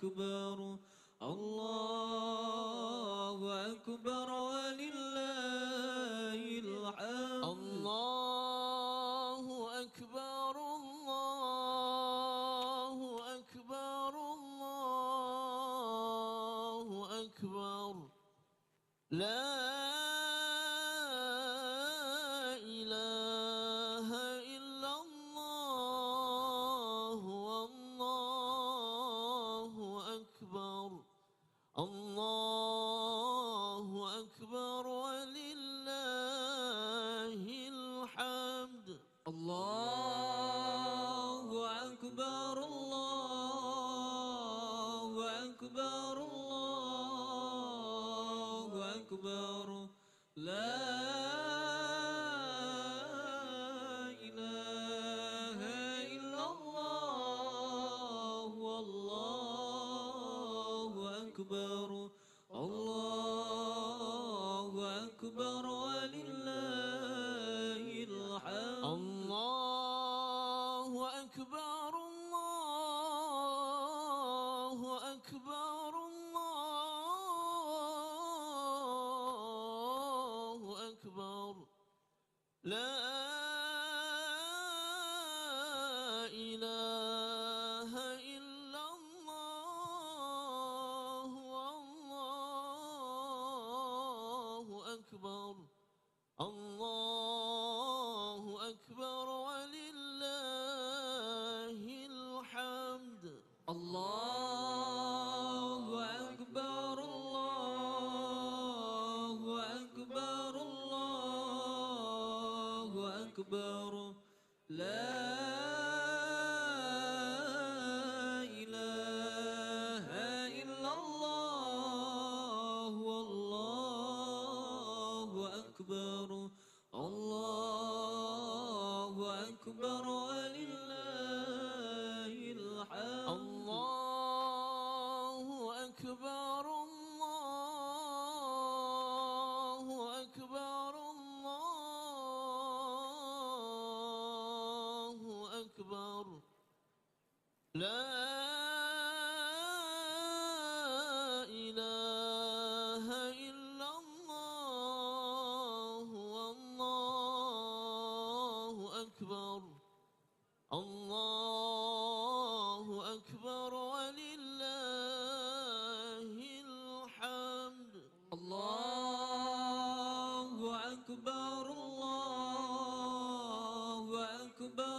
أكبر الله أكبر ولله الحمد الله أكبر الله أكبر الله أكبر لا إله إلا الله والله أكبر الله أكبر ولله الحمد الله أكبر الله أكبر الله أكبر لا إله إلا الله والله أكبر الله أكبر ولله الحمد الله أكبر الله أكبر الله أكبر لا إله إلا الله والله أكبر الله أكبر ولله الحمد الله أكبر الله أكبر الله أكبر لا إله إلا الله والله أكبر الله أكبر ولله الحمد الله أكبر الله أكبر الله أكبر لا إله إلا الله والله أكبر الله أكبر ولله الحمد الله أكبر الله أكبر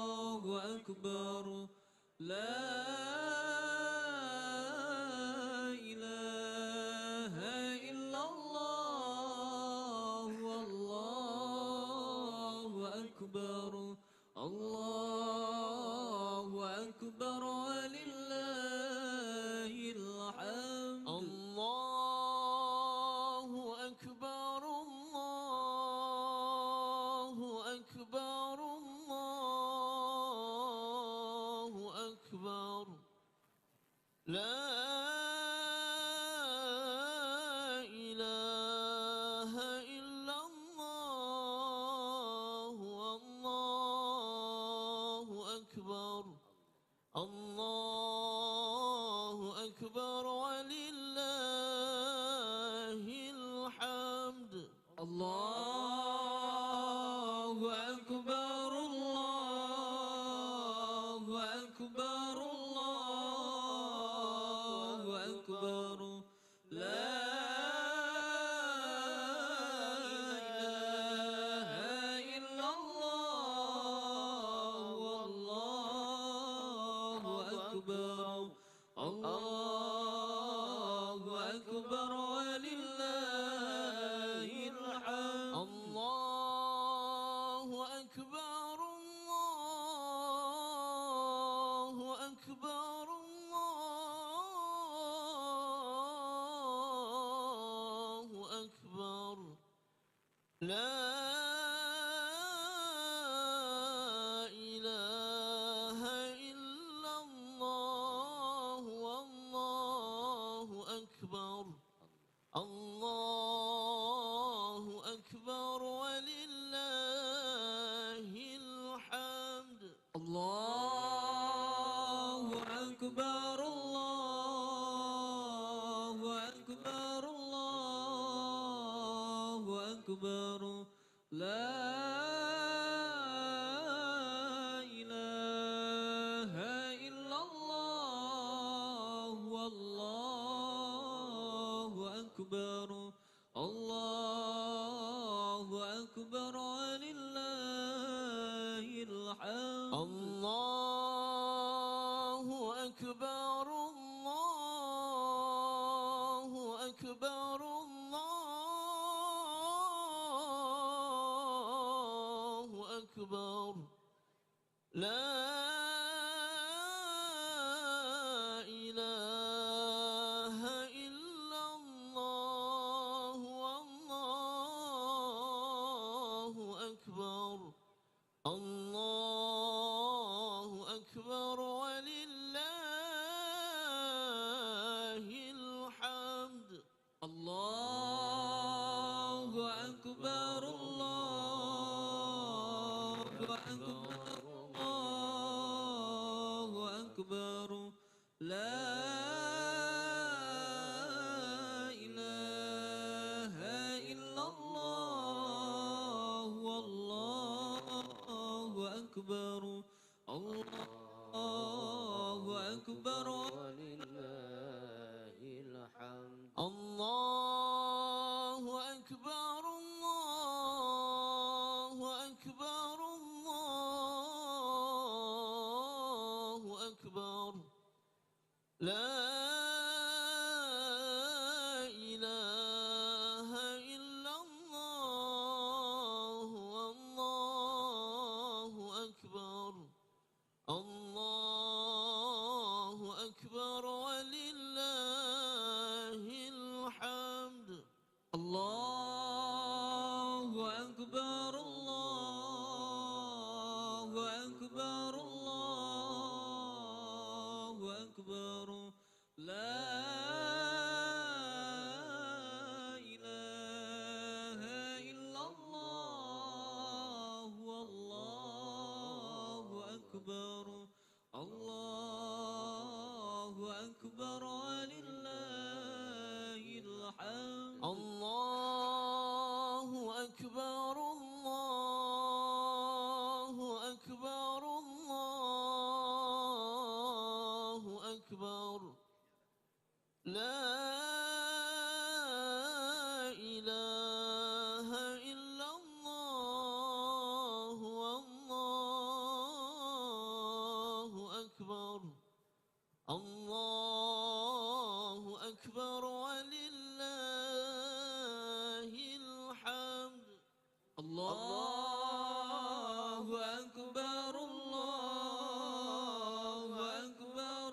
الله أكبر لا إله إلا الله والله أكبر الله أكبر ولله الحمد الله أكبر الله أكبر الله أكبر لا إله إلا الله والله أكبر الله أكبر ولله الحمد الله أكبر الله أكبر الله أكبر لا إله إلا الله والله أكبر الله أكبر ولله الحمد الله أكبر الله أكبر الله أكبر لا إله إلا الله والله أكبر الله أكبر ولله الحمد الله أكبر الله أكبر الله أكبر لا إله إلا الله والله أكبر الله أكبر ولله الحمد الله أكبر الله أكبر الله أكبر لا إله إلا الله والله أكبر الله أكبر ولله الحمد الله أكبر الله أكبر الله أكبر لا إله إلا الله والله أكبر الله أكبر ولله الحمد الله أكبر الله أكبر الله أكبر لا إله إلا الله والله أكبر الله أكبر ولله الحمد الله أكبر الله أكبر الله أكبر لا إله إلا الله والله أكبر الله أكبر ولله الحمد الله أكبر الله أكبر الله أكبر لا إله إلا الله والله أكبر الله أكبر ولله الحمد الله أكبر الله أكبر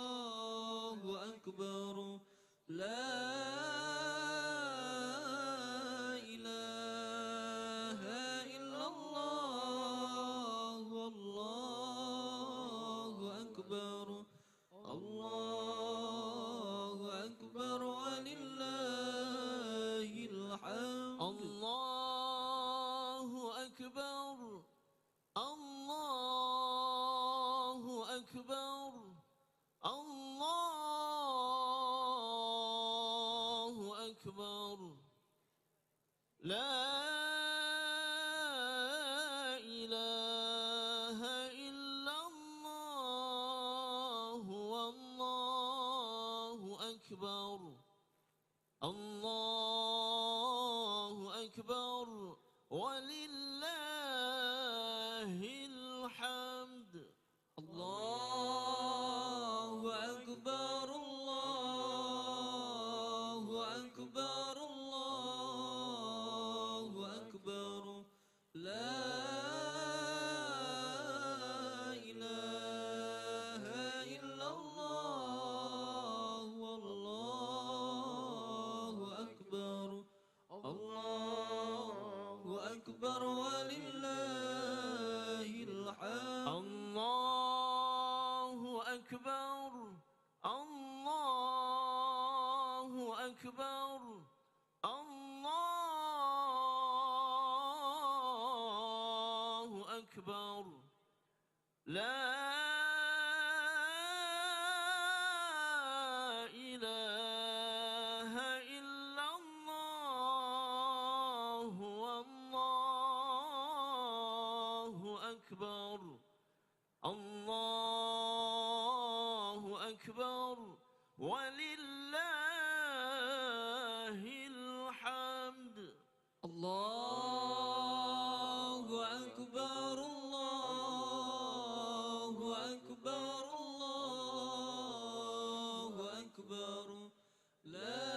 الله أكبر لا إله إلا الله والله أكبر الله أكبر ولله الحمد الله أكبر الله أكبر الله أكبر لا إله إلا الله والله أكبر الله أكبر ولله الحمد الله أكبر الله أكبر الله أكبر لا إله إلا الله والله أكبر الله أكبر ولله الحمد الله أكبر الله أكبر الله أكبر لا أكبر الله أكبر ولله الحمد الله أكبر الله أكبر الله أكبر لا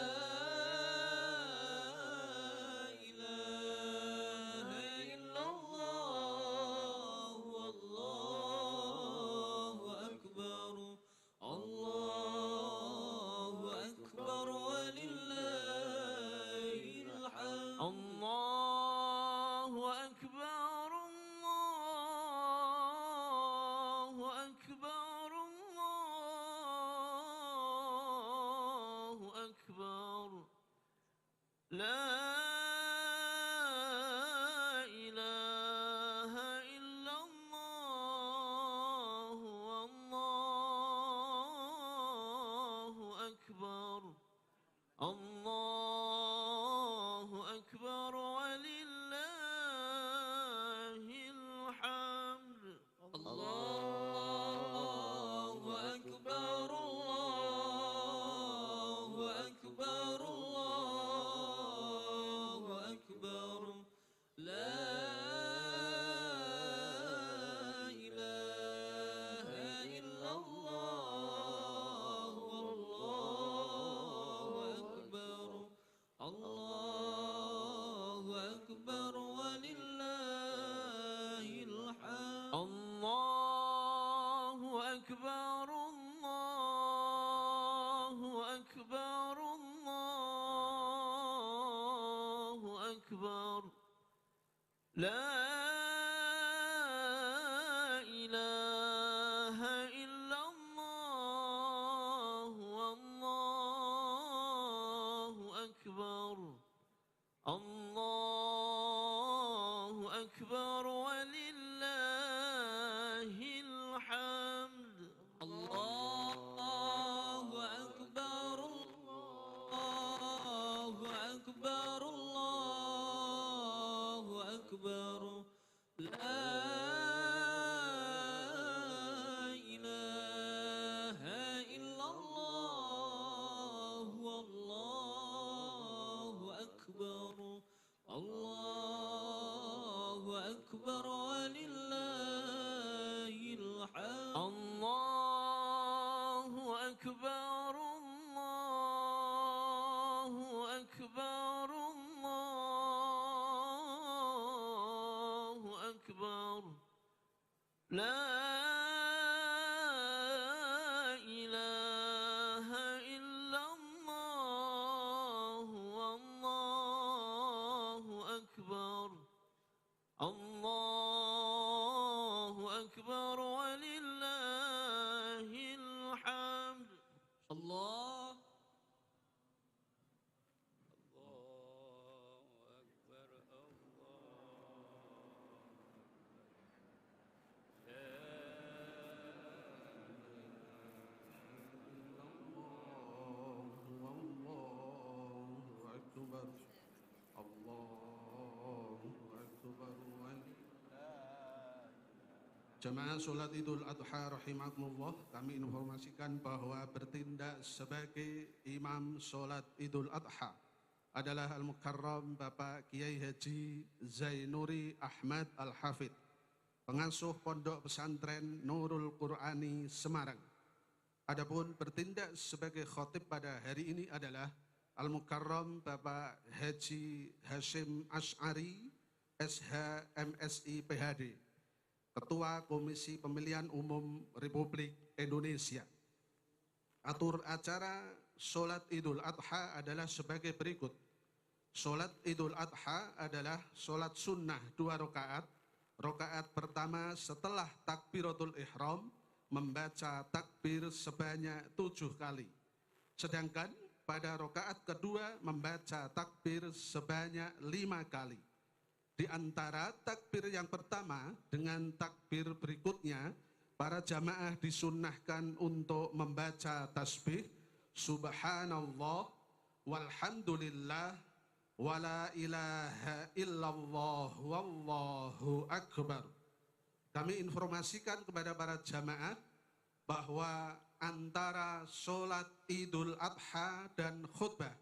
إله إلا الله والله أكبر الله أكبر ولله الحمد الله أكبر الله أكبر الله أكبر لا إله إلا الله والله أكبر الله أكبر ولله الحمد الله أكبر الله أكبر الله أكبر لا إله إلا الله والله أكبر الله أكبر ولله الحمد الله أكبر الله أكبر الله أكبر لا إله إلا الله والله أكبر الله أكبر ولله الحمد الله أكبر الله أكبر الله أكبر لا إله إلا الله والله أكبر الله أكبر ولله الحمد الله أكبر الله أكبر الله أكبر لا إله إلا الله والله أكبر الله أكبر ولله الحمد الله Jemaah sholat Idul Adha rahimakumullah, kami informasikan bahwa bertindak sebagai imam sholat Idul Adha adalah Al-Mukarram Bapak Kiai Haji Zainuri Ahmad Al-Hafidh, pengasuh Pondok Pesantren Nurul Qur'ani Semarang. Adapun bertindak sebagai khotib pada hari ini adalah Al-Mukarram Bapak Haji Hashim Ash'ari SH MSI PhD, Ketua Komisi Pemilihan Umum Republik Indonesia. Atur acara sholat Idul Adha adalah sebagai berikut. Sholat Idul Adha adalah sholat sunnah 2 rakaat. Rakaat pertama setelah takbiratul ihram membaca takbir sebanyak 7 kali. Sedangkan pada rakaat kedua membaca takbir sebanyak 5 kali. Di antara takbir yang pertama dengan takbir berikutnya, para jamaah disunnahkan untuk membaca tasbih Subhanallah walhamdulillah wala ilaha illallah wallahu akbar. kami informasikan kepada para jamaah bahwa antara sholat Idul Adha dan khutbah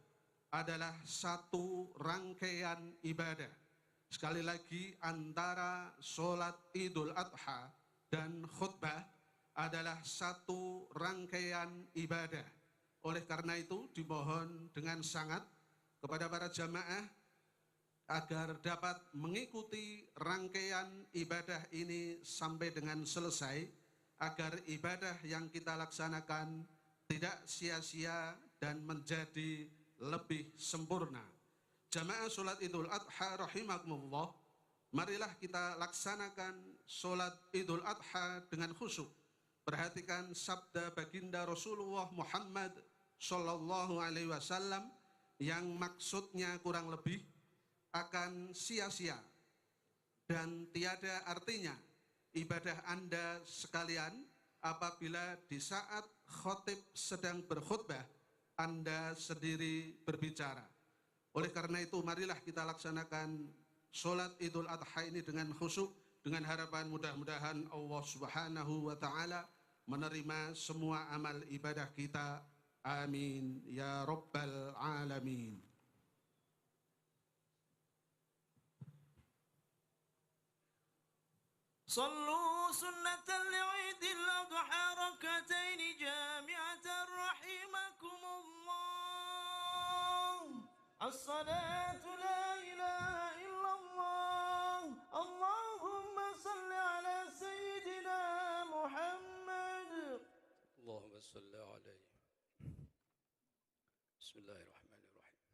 adalah satu rangkaian ibadah. Sekali lagi, antara sholat Idul Adha dan khutbah adalah satu rangkaian ibadah. Oleh karena itu, dimohon dengan sangat kepada para jamaah agar dapat mengikuti rangkaian ibadah ini sampai dengan selesai, agar ibadah yang kita laksanakan tidak sia-sia dan menjadi lebih sempurna. Jamaah sholat Idul Adha rahimakumullah, marilah kita laksanakan sholat Idul Adha dengan khusyuk. Perhatikan sabda baginda Rasulullah Muhammad Sallallahu Alaihi Wasallam yang maksudnya kurang lebih akan sia-sia dan tiada artinya ibadah Anda sekalian apabila di saat khotib sedang berkhutbah Anda sendiri berbicara. Oleh karena itu, marilah kita laksanakan sholat Idul Adha ini dengan khusyuk, dengan harapan mudah-mudahan Allah Subhanahu wa Ta'ala menerima semua amal ibadah kita. Amin ya Rabbal Alamin. صلوا سنة العيد الأضحى ركعتين جامعة رحمكم الله. الصلاة لا إله إلا الله. اللهم صل على سيدنا محمد. اللهم صل عليه. بسم الله الرحمن الرحيم.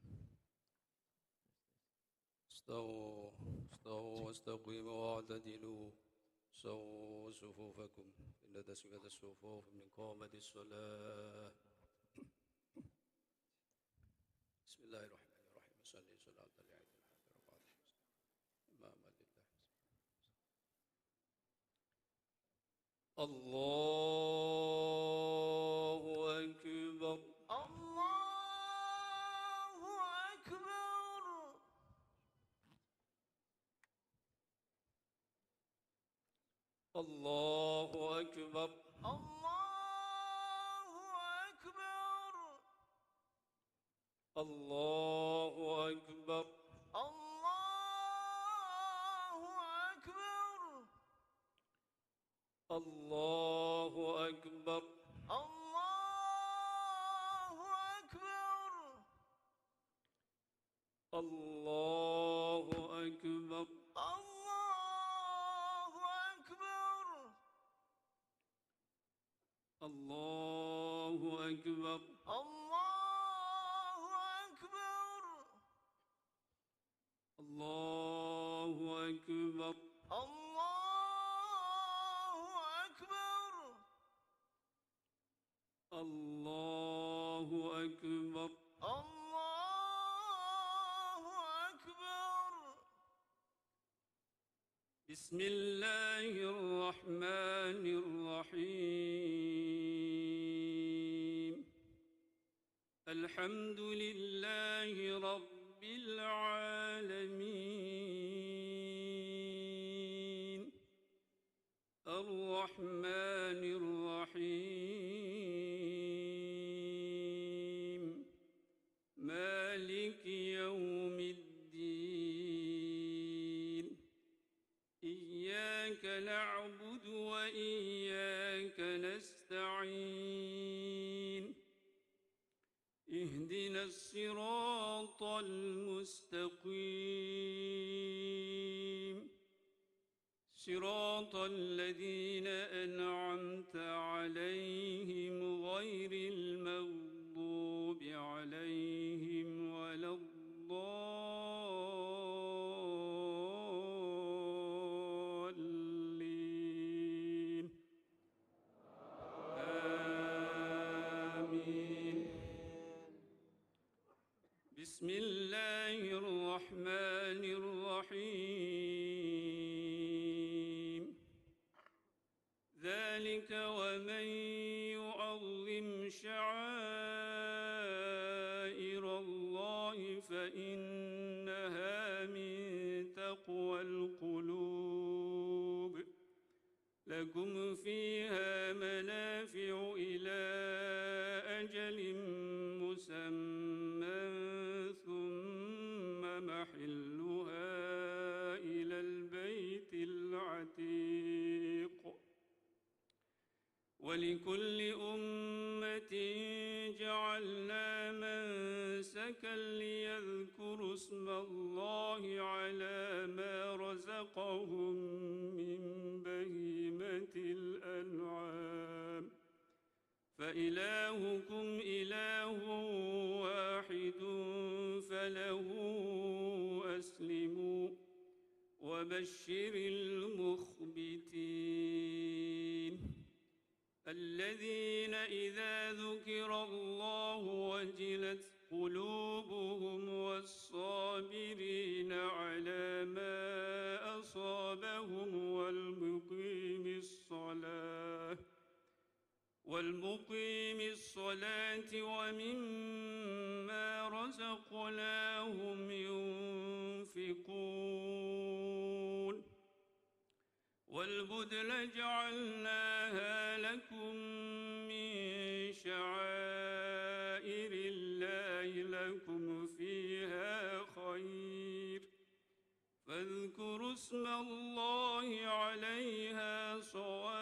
استووا واستقيموا واعتدلوا سووا صفوفكم إن تسوية الصفوف من قامة الصلاة. بسم الله الرحمن الرحيم. صلي صلاة العيد الحاضر إمام لله. الله أكبر. الله أكبر. الله أكبر. الله أكبر. الله أكبر. الله أكبر. الله أكبر. الله أكبر. الله أكبر. الله أكبر. الله أكبر. الله أكبر. الله أكبر. الله أكبر. بسم الله الرحمن الرحيم. الحمد لله رب العالمين. الرحمن الرحيم. مالك يوم الدين. إياك نعبد وإياك نستعين. اهدنا الصراط المستقيم. صراط الذين أنعمت عليهم غير المغضوب عليهم ولا الضالين. آمين. بسم الله الرحمن الرحيم. ذلك ومن يعظم شعائر الله فإنها من تقوى القلوب. فيها منافع إلى أجل مسمى ثم محلها إلى البيت العتيق ولكل أمة جعلنا منسكا ليذكروا اسم الله على ما رزقهم من بهيمة الأنعام فإلهكم إله واحد فله أسلموا وبشر المخبتين الذين إذا ذكر الله وجلت قلوبهم والصابرين على ما أصابهم والمقيم الصلاة ومما رزقناهم ينفقون والبدن جعلناها لكم من شعائر الله لكم فيها خير فاذكروا اسم الله عليها صواف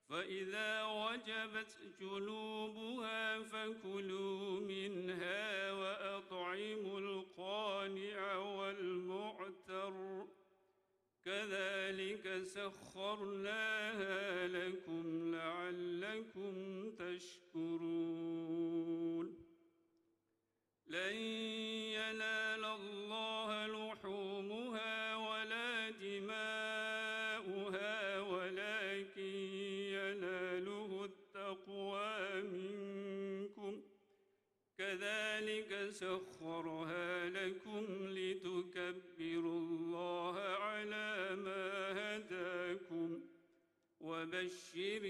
فإذا وجبت جنوبها فكلوا منها وأطعموا القانع والمعتر كذلك سخرناها لكم لعلكم تشكرون لن ينال الله لحومها ولا دماؤها ولكن يناله التقوى منكم كذلك سخرها لكم لتكبروا الله على ما هداكم وبشر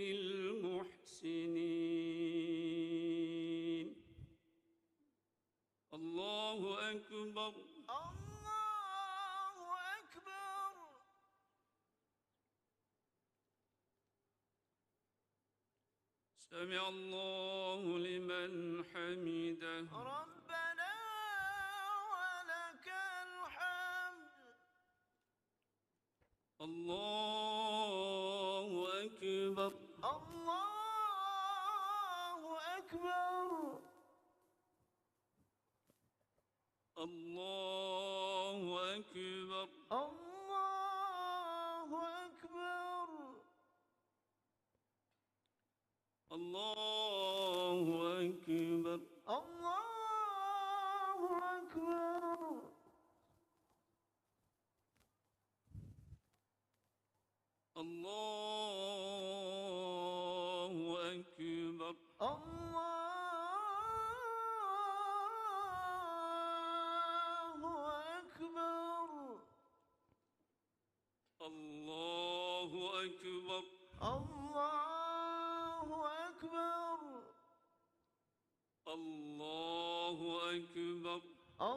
المحسنين الله أكبر الله أكبر سمع الله لمن حمده ربنا ولك الحمد الله أكبر الله أكبر الله أكبر الله أكبر الله أكبر الله أكبر الله أكبر الله أكبر الله أكبر الله أكبر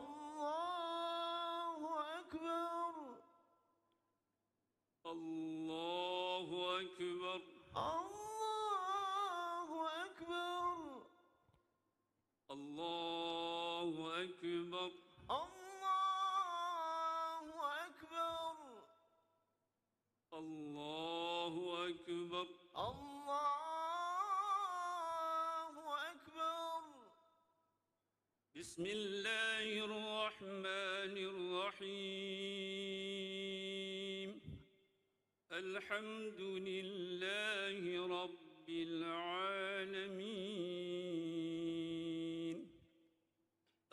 الله أكبر الله أكبر الله أكبر الله أكبر الله أكبر الله أكبر بسم الله الرحمن الرحيم الحمد لله رب العالمين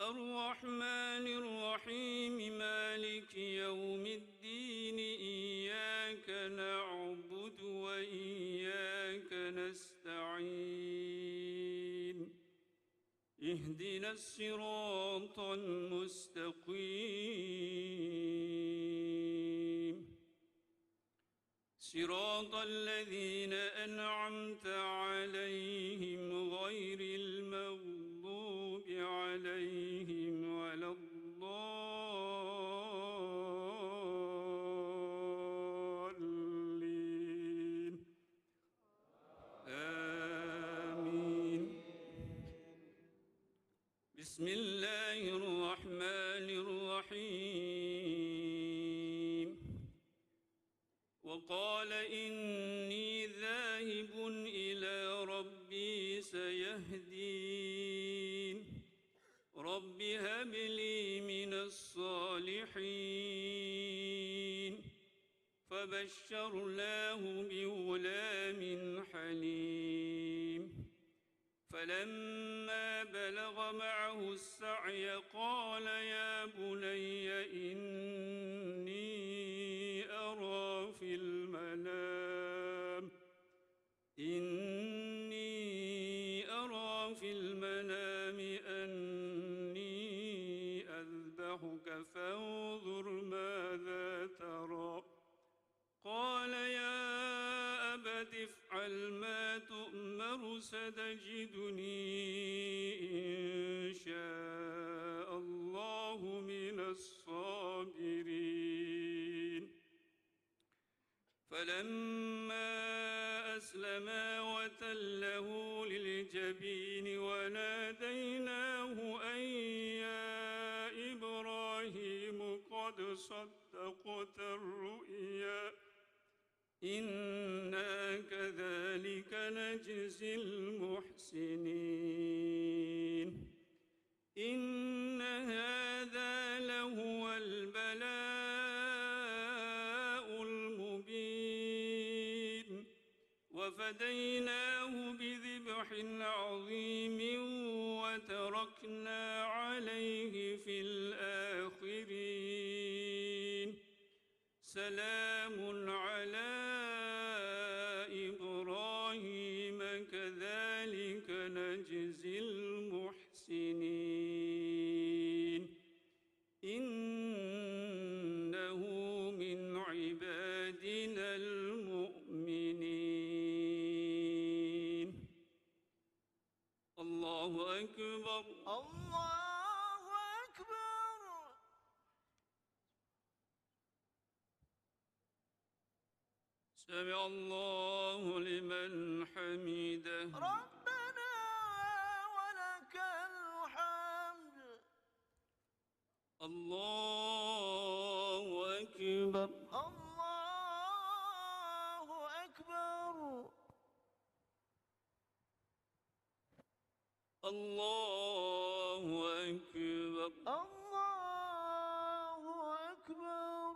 الرحمن الرحيم مالك يوم الدين إياك نعبد وإياك نستعين اهدنا الصراط المستقيم صراط الذين أنعمت عليهم غير المغضوب عليهم ولا الضالين الصالحين فبشرناه بغلام حليم فلما بلغ معه السعي قال يا بني إني أرى في المنام أني أذبحك فانظر ماذا ترى قال يا أبت افعل ما تؤمر ستجدني إن شاء الله من الصابرين فلما أسلما وتله للجبين وناديناه أن يا إبراهيم قد صدقت الرؤيا إنا كذلك نجزي المحسنين إن هذا لهو البلاء المبين وفديناه بذبح عظيم وتركنا عليه في الآخرين سلام على إبراهيم كذلك نجزي المحسنين إنه من عبادنا المؤمنين الله أكبر الله أكبر. سمع الله لمن حمده ربنا ولك الحمد. الله أكبر الله أكبر. الله أكبر الله أكبر.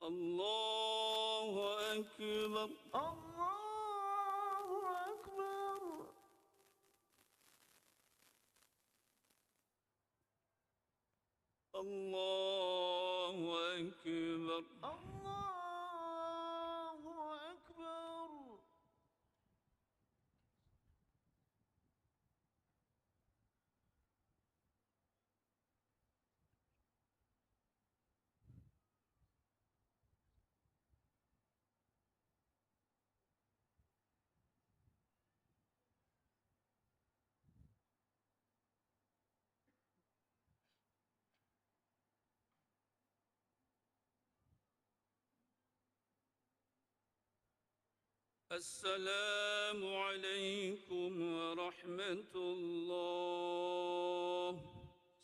الله أكبر الله أكبر. الله أكبر الله أكبر. السلام عليكم ورحمة الله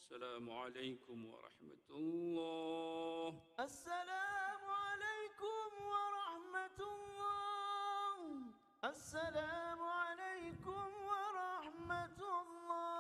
السلام عليكم ورحمة الله السلام عليكم ورحمة الله. السلام عليكم ورحمة الله.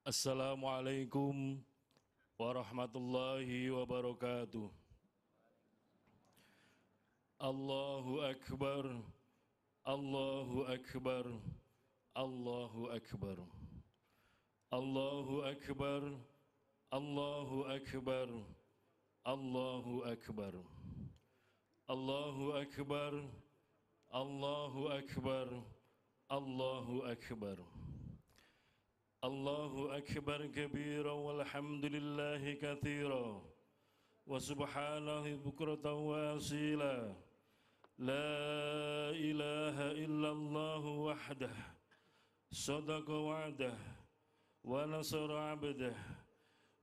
Assalamualaikum warahmatullahi wabarakatuh. Allahu Akbar, Allahu Akbar, Allahu Akbar. Allahu Akbar, Allahu Akbar, Allahu Akbar. Allahu Akbar, Allahu Akbar, Allahu Akbar. Allahu Akbar kabira walhamdulillahi kathira wa subhanahu bukratan wa asila. La ilaha illallah wahdah sadaqa wa'dah wa nasara abdah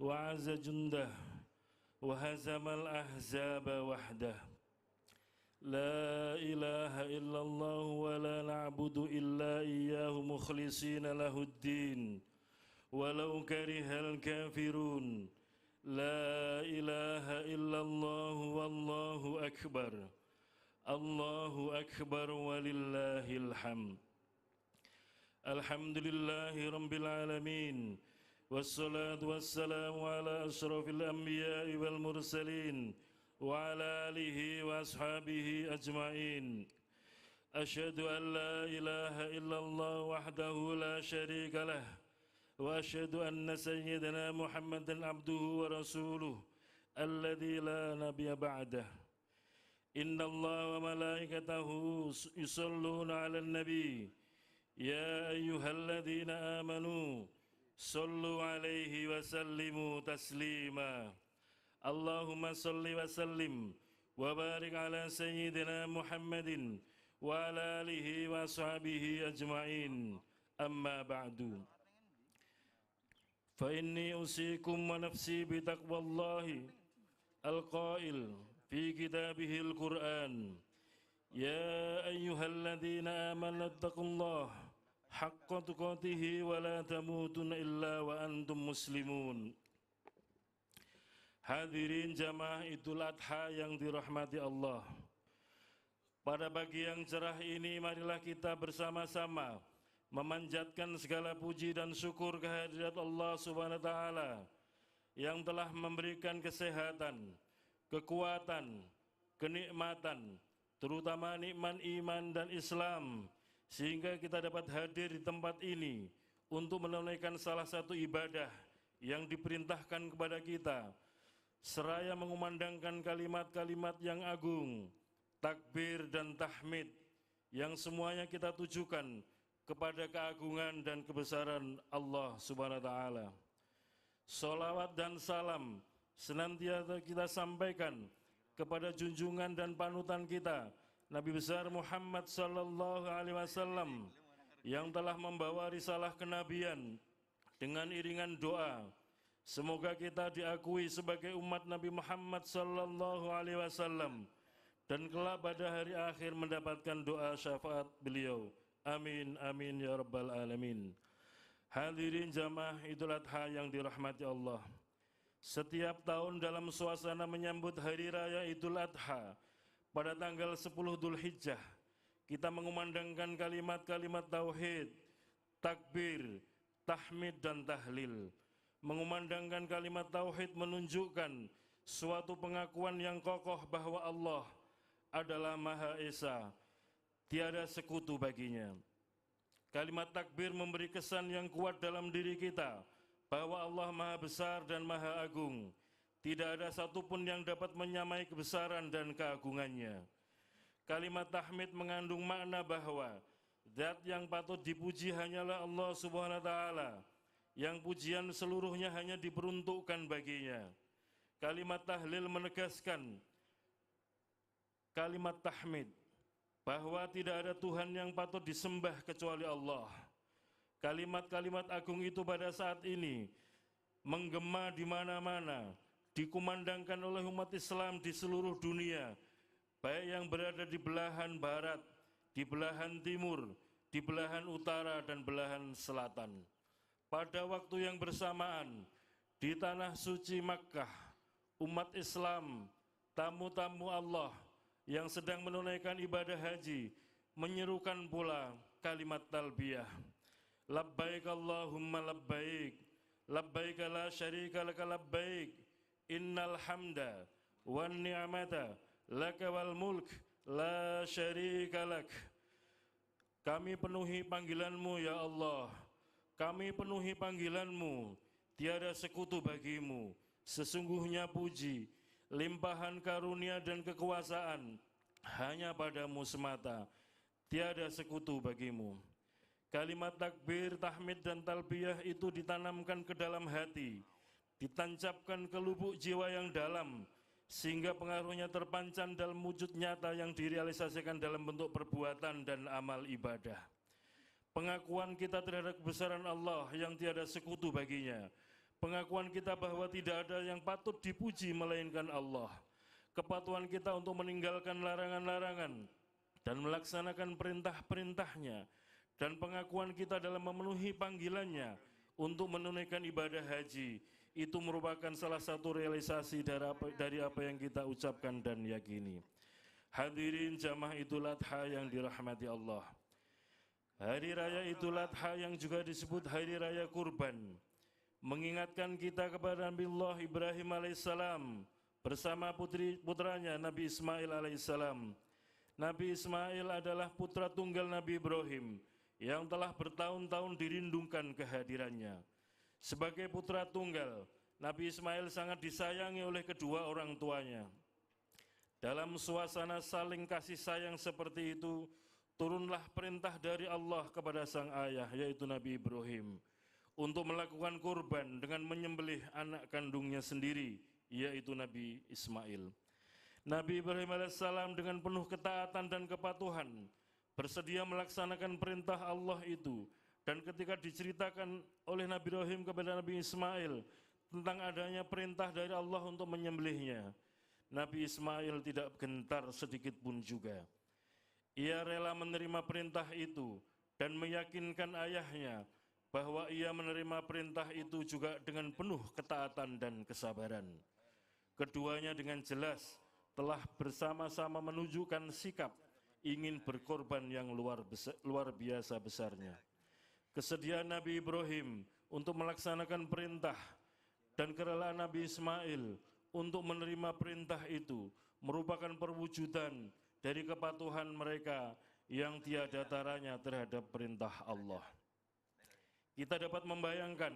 wa azza jundah وهزم الأحزاب وحده لا إله إلا الله ولا نعبد إلا إياه مخلصين له الدين ولو كره الكافرون لا إله إلا الله والله أكبر الله أكبر ولله الحمد الحمد لله رب العالمين والصلاة والسلام على أشرف الأنبياء والمرسلين وعلى آله وأصحابه أجمعين أشهد أن لا إله إلا الله وحده لا شريك له وأشهد أن سيدنا محمدا عبده ورسوله الذي لا نبي بعده إن الله وملائكته يصلون على النبي يا أيها الذين آمنوا صلوا عليه وسلموا تسليما اللهم صل وسلم وبارك على سيدنا محمد وعلى آله وصحبه أجمعين أما بعد فإني أوصيكم ونفسي بتقوى الله القائل في كتابه القرآن يا أيها الذين آمنوا اتقوا الله حق تقاته ولا تموتن إلا وأنتم مسلمون. Hadirin jamaah Idul Adha yang dirahmati Allah. Pada pagi yang cerah ini marilah kita bersama-sama memanjatkan segala puji dan syukur kehadirat Allah Subhanahu wa taala yang telah memberikan kesehatan, kekuatan, kenikmatan, terutama nikmat iman dan Islam, sehingga kita dapat hadir di tempat ini untuk menunaikan salah satu ibadah yang diperintahkan kepada kita, seraya mengumandangkan kalimat-kalimat yang agung, takbir dan tahmid, yang semuanya kita tujukan kepada keagungan dan kebesaran Allah Subhanahu wa taala. Sholawat dan salam senantiasa kita sampaikan kepada junjungan dan panutan kita Nabi besar Muhammad sallallahu alaihi wasallam yang telah membawa risalah kenabian dengan iringan doa. Semoga kita diakui sebagai umat Nabi Muhammad sallallahu alaihi wasallam dan kelak pada hari akhir mendapatkan doa syafaat beliau. Amin amin ya rabbal alamin. Hadirin jamaah Idul Adha yang dirahmati Allah. Setiap tahun dalam suasana menyambut hari raya Idul Adha pada tanggal 10 Dzulhijjah, kita mengumandangkan kalimat-kalimat tauhid, takbir, tahmid dan tahlil. Mengumandangkan kalimat tauhid menunjukkan suatu pengakuan yang kokoh bahwa Allah adalah Maha Esa, tiada sekutu baginya. Kalimat takbir memberi kesan yang kuat dalam diri kita bahwa Allah Maha Besar dan Maha Agung. Tidak ada satupun yang dapat menyamai kebesaran dan keagungannya. Kalimat tahmid mengandung makna bahwa zat yang patut dipuji hanyalah Allah Subhanahu wa taala, yang pujian seluruhnya hanya diperuntukkan baginya. Kalimat tahlil menegaskan kalimat tahmid bahwa tidak ada Tuhan yang patut disembah kecuali Allah. Kalimat-kalimat agung itu pada saat ini menggema di mana-mana, dikumandangkan oleh umat Islam di seluruh dunia, baik yang berada di belahan barat, di belahan timur, di belahan utara dan belahan selatan. Pada waktu yang bersamaan, di tanah suci Makkah, umat Islam, tamu-tamu Allah yang sedang menunaikan ibadah haji, menyerukan pula kalimat talbiyah. Labbaik Allahumma labbaik, labbaik la syarika laka labbaik, innal hamda wan ni'mata laka wal mulk la syarika lak. Kami penuhi panggilanmu ya Allah, kami penuhi panggilanmu, tiada sekutu bagimu. Sesungguhnya puji, limpahan karunia dan kekuasaan hanya padamu semata, tiada sekutu bagimu. Kalimat takbir, tahmid dan talbiyah itu ditanamkan ke dalam hati, ditancapkan ke lubuk jiwa yang dalam, sehingga pengaruhnya terpancar dalam wujud nyata yang direalisasikan dalam bentuk perbuatan dan amal ibadah. Pengakuan kita terhadap kebesaran Allah yang tiada sekutu baginya, pengakuan kita bahwa tidak ada yang patut dipuji melainkan Allah, kepatuhan kita untuk meninggalkan larangan-larangan dan melaksanakan perintah-perintahnya, dan pengakuan kita dalam memenuhi panggilannya untuk menunaikan ibadah haji, itu merupakan salah satu realisasi dari apa yang kita ucapkan dan yakini. Hadirin jamaah Idul Adha yang dirahmati Allah, Hari Raya Idul Adha yang juga disebut Hari Raya Kurban mengingatkan kita kepada Nabiullah Ibrahim alaihissalam bersama putranya Nabi Ismail alaihissalam. Nabi Ismail adalah putra tunggal Nabi Ibrahim yang telah bertahun-tahun dirindungkan kehadirannya. Sebagai putra tunggal, Nabi Ismail sangat disayangi oleh kedua orang tuanya. Dalam suasana saling kasih sayang seperti itu, turunlah perintah dari Allah kepada sang ayah, yaitu Nabi Ibrahim, untuk melakukan kurban dengan menyembelih anak kandungnya sendiri, yaitu Nabi Ismail. Nabi Ibrahim alaihissalam dengan penuh ketaatan dan kepatuhan bersedia melaksanakan perintah Allah itu, dan ketika diceritakan oleh Nabi Ibrahim kepada Nabi Ismail tentang adanya perintah dari Allah untuk menyembelihnya, Nabi Ismail tidak gentar sedikit pun juga. Ia rela menerima perintah itu dan meyakinkan ayahnya bahwa ia menerima perintah itu juga dengan penuh ketaatan dan kesabaran. Keduanya dengan jelas telah bersama-sama menunjukkan sikap ingin berkorban yang luar biasa besarnya. Kesediaan Nabi Ibrahim untuk melaksanakan perintah dan kerelaan Nabi Ismail untuk menerima perintah itu merupakan perwujudan dari kepatuhan mereka yang tiada taranya terhadap perintah Allah. Kita dapat membayangkan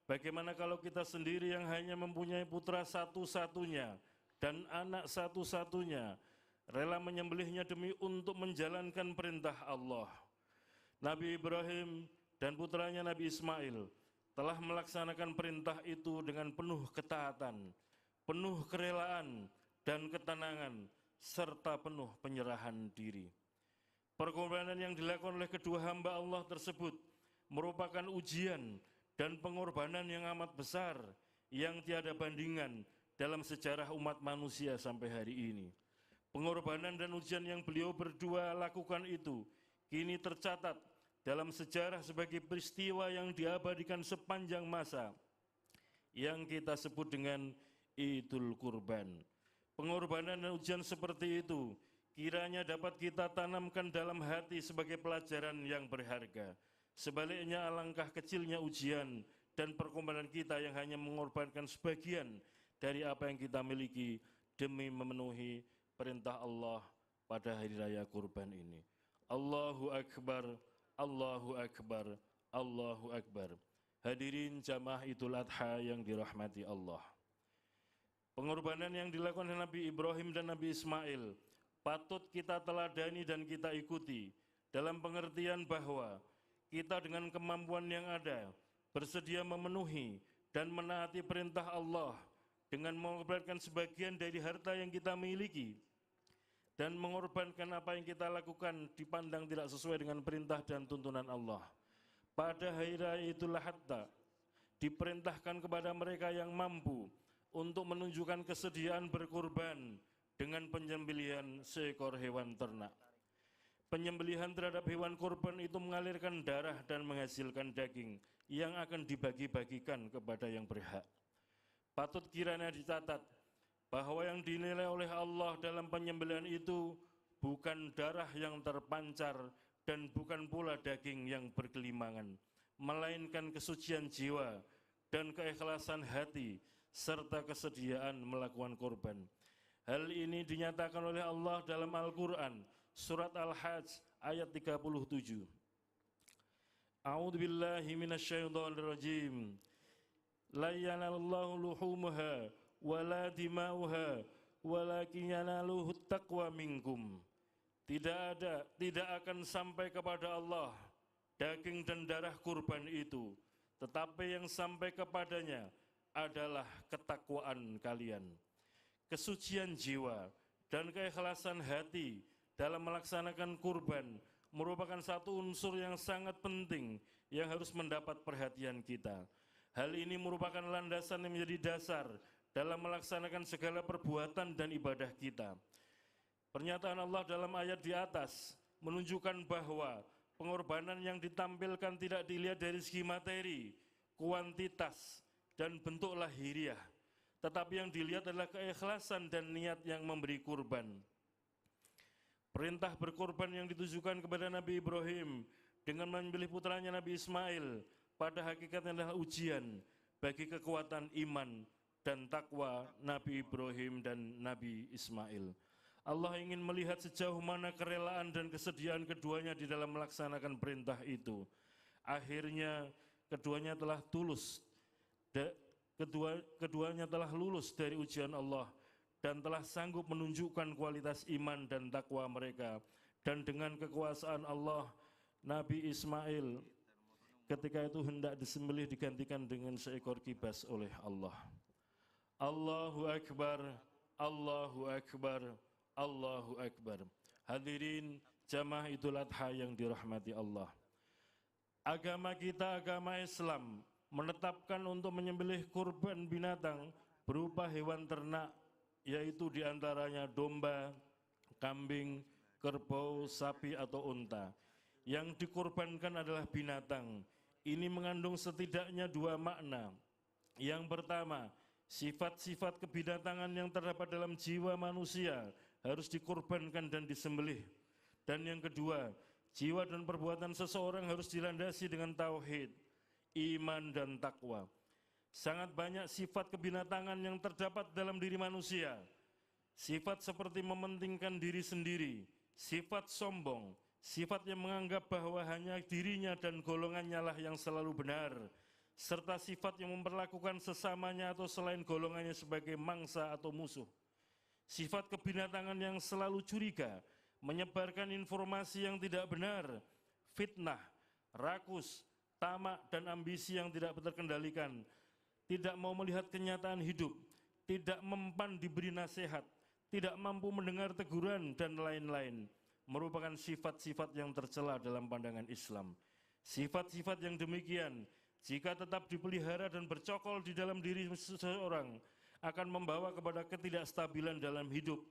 bagaimana kalau kita sendiri yang hanya mempunyai putra satu-satunya dan anak satu-satunya rela menyembelihnya demi untuk menjalankan perintah Allah. Nabi Ibrahim dan putranya Nabi Ismail telah melaksanakan perintah itu dengan penuh ketaatan, penuh kerelaan dan ketenangan, serta penuh penyerahan diri. Pengorbanan yang dilakukan oleh kedua hamba Allah tersebut merupakan ujian dan pengorbanan yang amat besar yang tiada bandingan dalam sejarah umat manusia sampai hari ini. Pengorbanan dan ujian yang beliau berdua lakukan itu kini tercatat dalam sejarah sebagai peristiwa yang diabadikan sepanjang masa yang kita sebut dengan Idul Kurban. Pengorbanan dan ujian seperti itu kiranya dapat kita tanamkan dalam hati sebagai pelajaran yang berharga. Sebaliknya, alangkah kecilnya ujian dan pengorbanan kita yang hanya mengorbankan sebagian dari apa yang kita miliki demi memenuhi perintah Allah pada hari raya kurban ini. Allahu Akbar, Allahu Akbar, Allahu Akbar. Hadirin jamaah Idul Adha yang dirahmati Allah. Pengorbanan yang dilakukan oleh Nabi Ibrahim dan Nabi Ismail patut kita teladani dan kita ikuti dalam pengertian bahwa kita dengan kemampuan yang ada bersedia memenuhi dan menaati perintah Allah dengan mengorbankan sebagian dari harta yang kita miliki dan mengorbankan apa yang kita lakukan dipandang tidak sesuai dengan perintah dan tuntunan Allah. Pada hari raya Idul Adha diperintahkan kepada mereka yang mampu untuk menunjukkan kesediaan berkorban dengan penyembelihan seekor hewan ternak. Penyembelihan terhadap hewan kurban itu mengalirkan darah dan menghasilkan daging yang akan dibagi-bagikan kepada yang berhak. Patut kiranya dicatat bahwa yang dinilai oleh Allah dalam penyembelihan itu bukan darah yang terpancar dan bukan pula daging yang bergelimangan, melainkan kesucian jiwa dan keikhlasan hati serta kesediaan melakukan kurban. Hal ini dinyatakan oleh Allah dalam Al-Quran, Surat Al-Hajj ayat 37. A'udzu billahi minasyaitonir rajim. La yanalallahu luhumuha wala dimauha walakin yanaluhu taqwa minkum. Tidak akan sampai kepada Allah daging dan darah kurban itu, tetapi yang sampai kepadanya adalah ketakwaan kalian. Kesucian jiwa dan keikhlasan hati dalam melaksanakan kurban merupakan satu unsur yang sangat penting yang harus mendapat perhatian kita. Hal ini merupakan landasan yang menjadi dasar dalam melaksanakan segala perbuatan dan ibadah kita. Pernyataan Allah dalam ayat di atas menunjukkan bahwa pengorbanan yang ditampilkan tidak dilihat dari segi materi, kuantitas, dan bentuk lahiriah, tetapi yang dilihat adalah keikhlasan dan niat yang memberi kurban. Perintah berkorban yang ditujukan kepada Nabi Ibrahim dengan menyembelih putranya Nabi Ismail pada hakikatnya adalah ujian bagi kekuatan iman dan takwa Nabi Ibrahim dan Nabi Ismail. Allah ingin melihat sejauh mana kerelaan dan kesediaan keduanya di dalam melaksanakan perintah itu. Akhirnya keduanya telah lulus dari ujian Allah dan telah sanggup menunjukkan kualitas iman dan takwa mereka. Dan dengan kekuasaan Allah, Nabi Ismail ketika itu hendak disembelih digantikan dengan seekor kibas oleh Allah. Allahu Akbar, Allahu Akbar, Allahu Akbar. Hadirin jamaah Idul Adha yang dirahmati Allah. Agama kita, agama Islam, menetapkan untuk menyembelih kurban binatang berupa hewan ternak, yaitu diantaranya domba, kambing, kerbau, sapi atau unta. Yang dikurbankan adalah binatang. Ini mengandung setidaknya dua makna. Yang pertama, sifat-sifat kebinatangan yang terdapat dalam jiwa manusia harus dikorbankan dan disembelih. Dan yang kedua, jiwa dan perbuatan seseorang harus dilandasi dengan tauhid, iman dan takwa. Sangat banyak sifat kebinatangan yang terdapat dalam diri manusia. Sifat seperti mementingkan diri sendiri, sifat sombong, sifat yang menganggap bahwa hanya dirinya dan golongannya lah yang selalu benar, serta sifat yang memperlakukan sesamanya atau selain golongannya sebagai mangsa atau musuh. Sifat kebinatangan yang selalu curiga, menyebarkan informasi yang tidak benar, fitnah, rakus, tamak, dan ambisi yang tidak terkendalikan, tidak mau melihat kenyataan hidup, tidak mempan diberi nasihat, tidak mampu mendengar teguran, dan lain-lain, merupakan sifat-sifat yang tercela dalam pandangan Islam. Sifat-sifat yang demikian, jika tetap dipelihara dan bercokol di dalam diri seseorang, akan membawa kepada ketidakstabilan dalam hidup,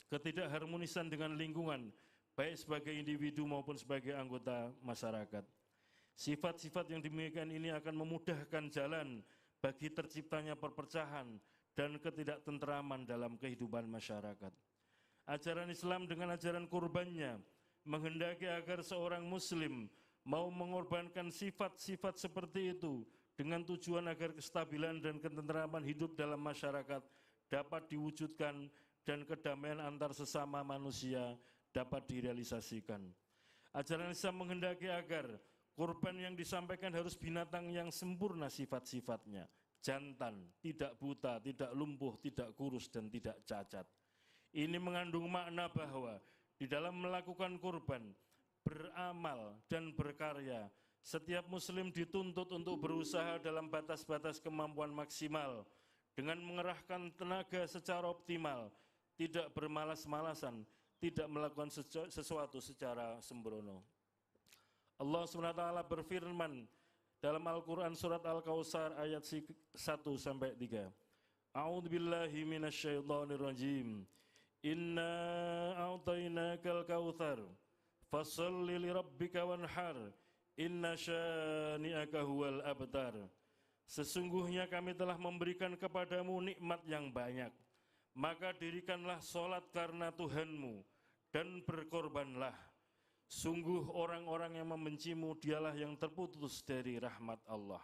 ketidakharmonisan dengan lingkungan, baik sebagai individu maupun sebagai anggota masyarakat. Sifat-sifat yang demikian ini akan memudahkan jalan bagi terciptanya perpecahan dan ketidaktentraman dalam kehidupan masyarakat. Ajaran Islam dengan ajaran kurbannya menghendaki agar seorang muslim mau mengorbankan sifat-sifat seperti itu dengan tujuan agar kestabilan dan ketentraman hidup dalam masyarakat dapat diwujudkan dan kedamaian antar sesama manusia dapat direalisasikan. Ajaran Islam menghendaki agar kurban yang disampaikan harus binatang yang sempurna sifat-sifatnya, jantan, tidak buta, tidak lumpuh, tidak kurus, dan tidak cacat. Ini mengandung makna bahwa di dalam melakukan kurban, beramal, dan berkarya, setiap muslim dituntut untuk berusaha dalam batas-batas kemampuan maksimal dengan mengerahkan tenaga secara optimal, tidak bermalas-malasan, tidak melakukan sesuatu secara sembrono. Allah SWT berfirman dalam Al-Quran surat Al-Kautsar ayat 1-3. A'udzubillahi minasyaitonirrajim. Inna a'tainakal kautsar fasholli lirabbika wanhar. Inna syani'aka huwal abtar. Sesungguhnya kami telah memberikan kepadamu nikmat yang banyak, maka dirikanlah sholat karena Tuhanmu dan berkorbanlah. Sungguh orang-orang yang membencimu dialah yang terputus dari rahmat Allah.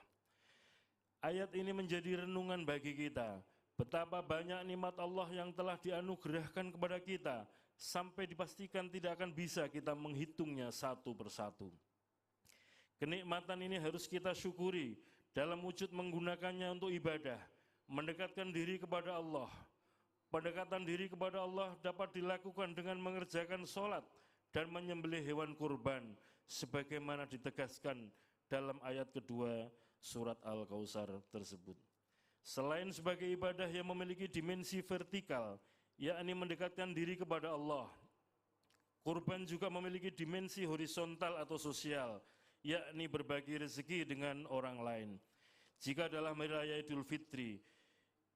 Ayat ini menjadi renungan bagi kita, betapa banyak nikmat Allah yang telah dianugerahkan kepada kita, sampai dipastikan tidak akan bisa kita menghitungnya satu persatu. Kenikmatan ini harus kita syukuri dalam wujud menggunakannya untuk ibadah, mendekatkan diri kepada Allah. Pendekatan diri kepada Allah dapat dilakukan dengan mengerjakan sholat dan menyembelih hewan kurban, sebagaimana ditegaskan dalam ayat kedua surat Al-Kautsar tersebut. Selain sebagai ibadah yang memiliki dimensi vertikal, yakni mendekatkan diri kepada Allah, kurban juga memiliki dimensi horizontal atau sosial, yakni berbagi rezeki dengan orang lain. Jika dalam hari raya Idul Fitri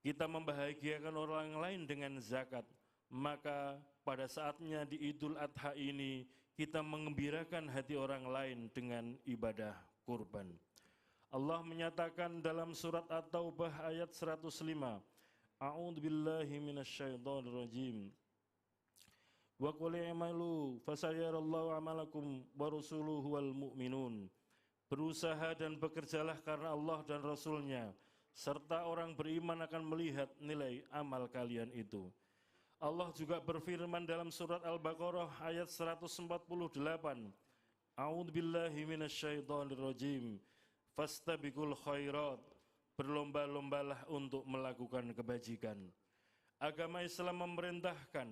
kita membahagiakan orang lain dengan zakat, maka pada saatnya di Idul Adha ini kita mengembirakan hati orang lain dengan ibadah kurban. Allah menyatakan dalam surat At-Taubah ayat 105, A'udzubillahi minasyaitonirrajim. Wa qul i'malu fasayarallahu amalakum wa rasuluhu wal mu'minun. Berusaha dan bekerjalah karena Allah dan Rasul-Nya, serta orang beriman akan melihat nilai amal kalian itu. Allah juga berfirman dalam surat Al-Baqarah ayat 148, A'udzubillahi minasyaitonirrajim. Fastabiqul khairat. Berlomba-lombalah untuk melakukan kebajikan. Agama Islam memerintahkan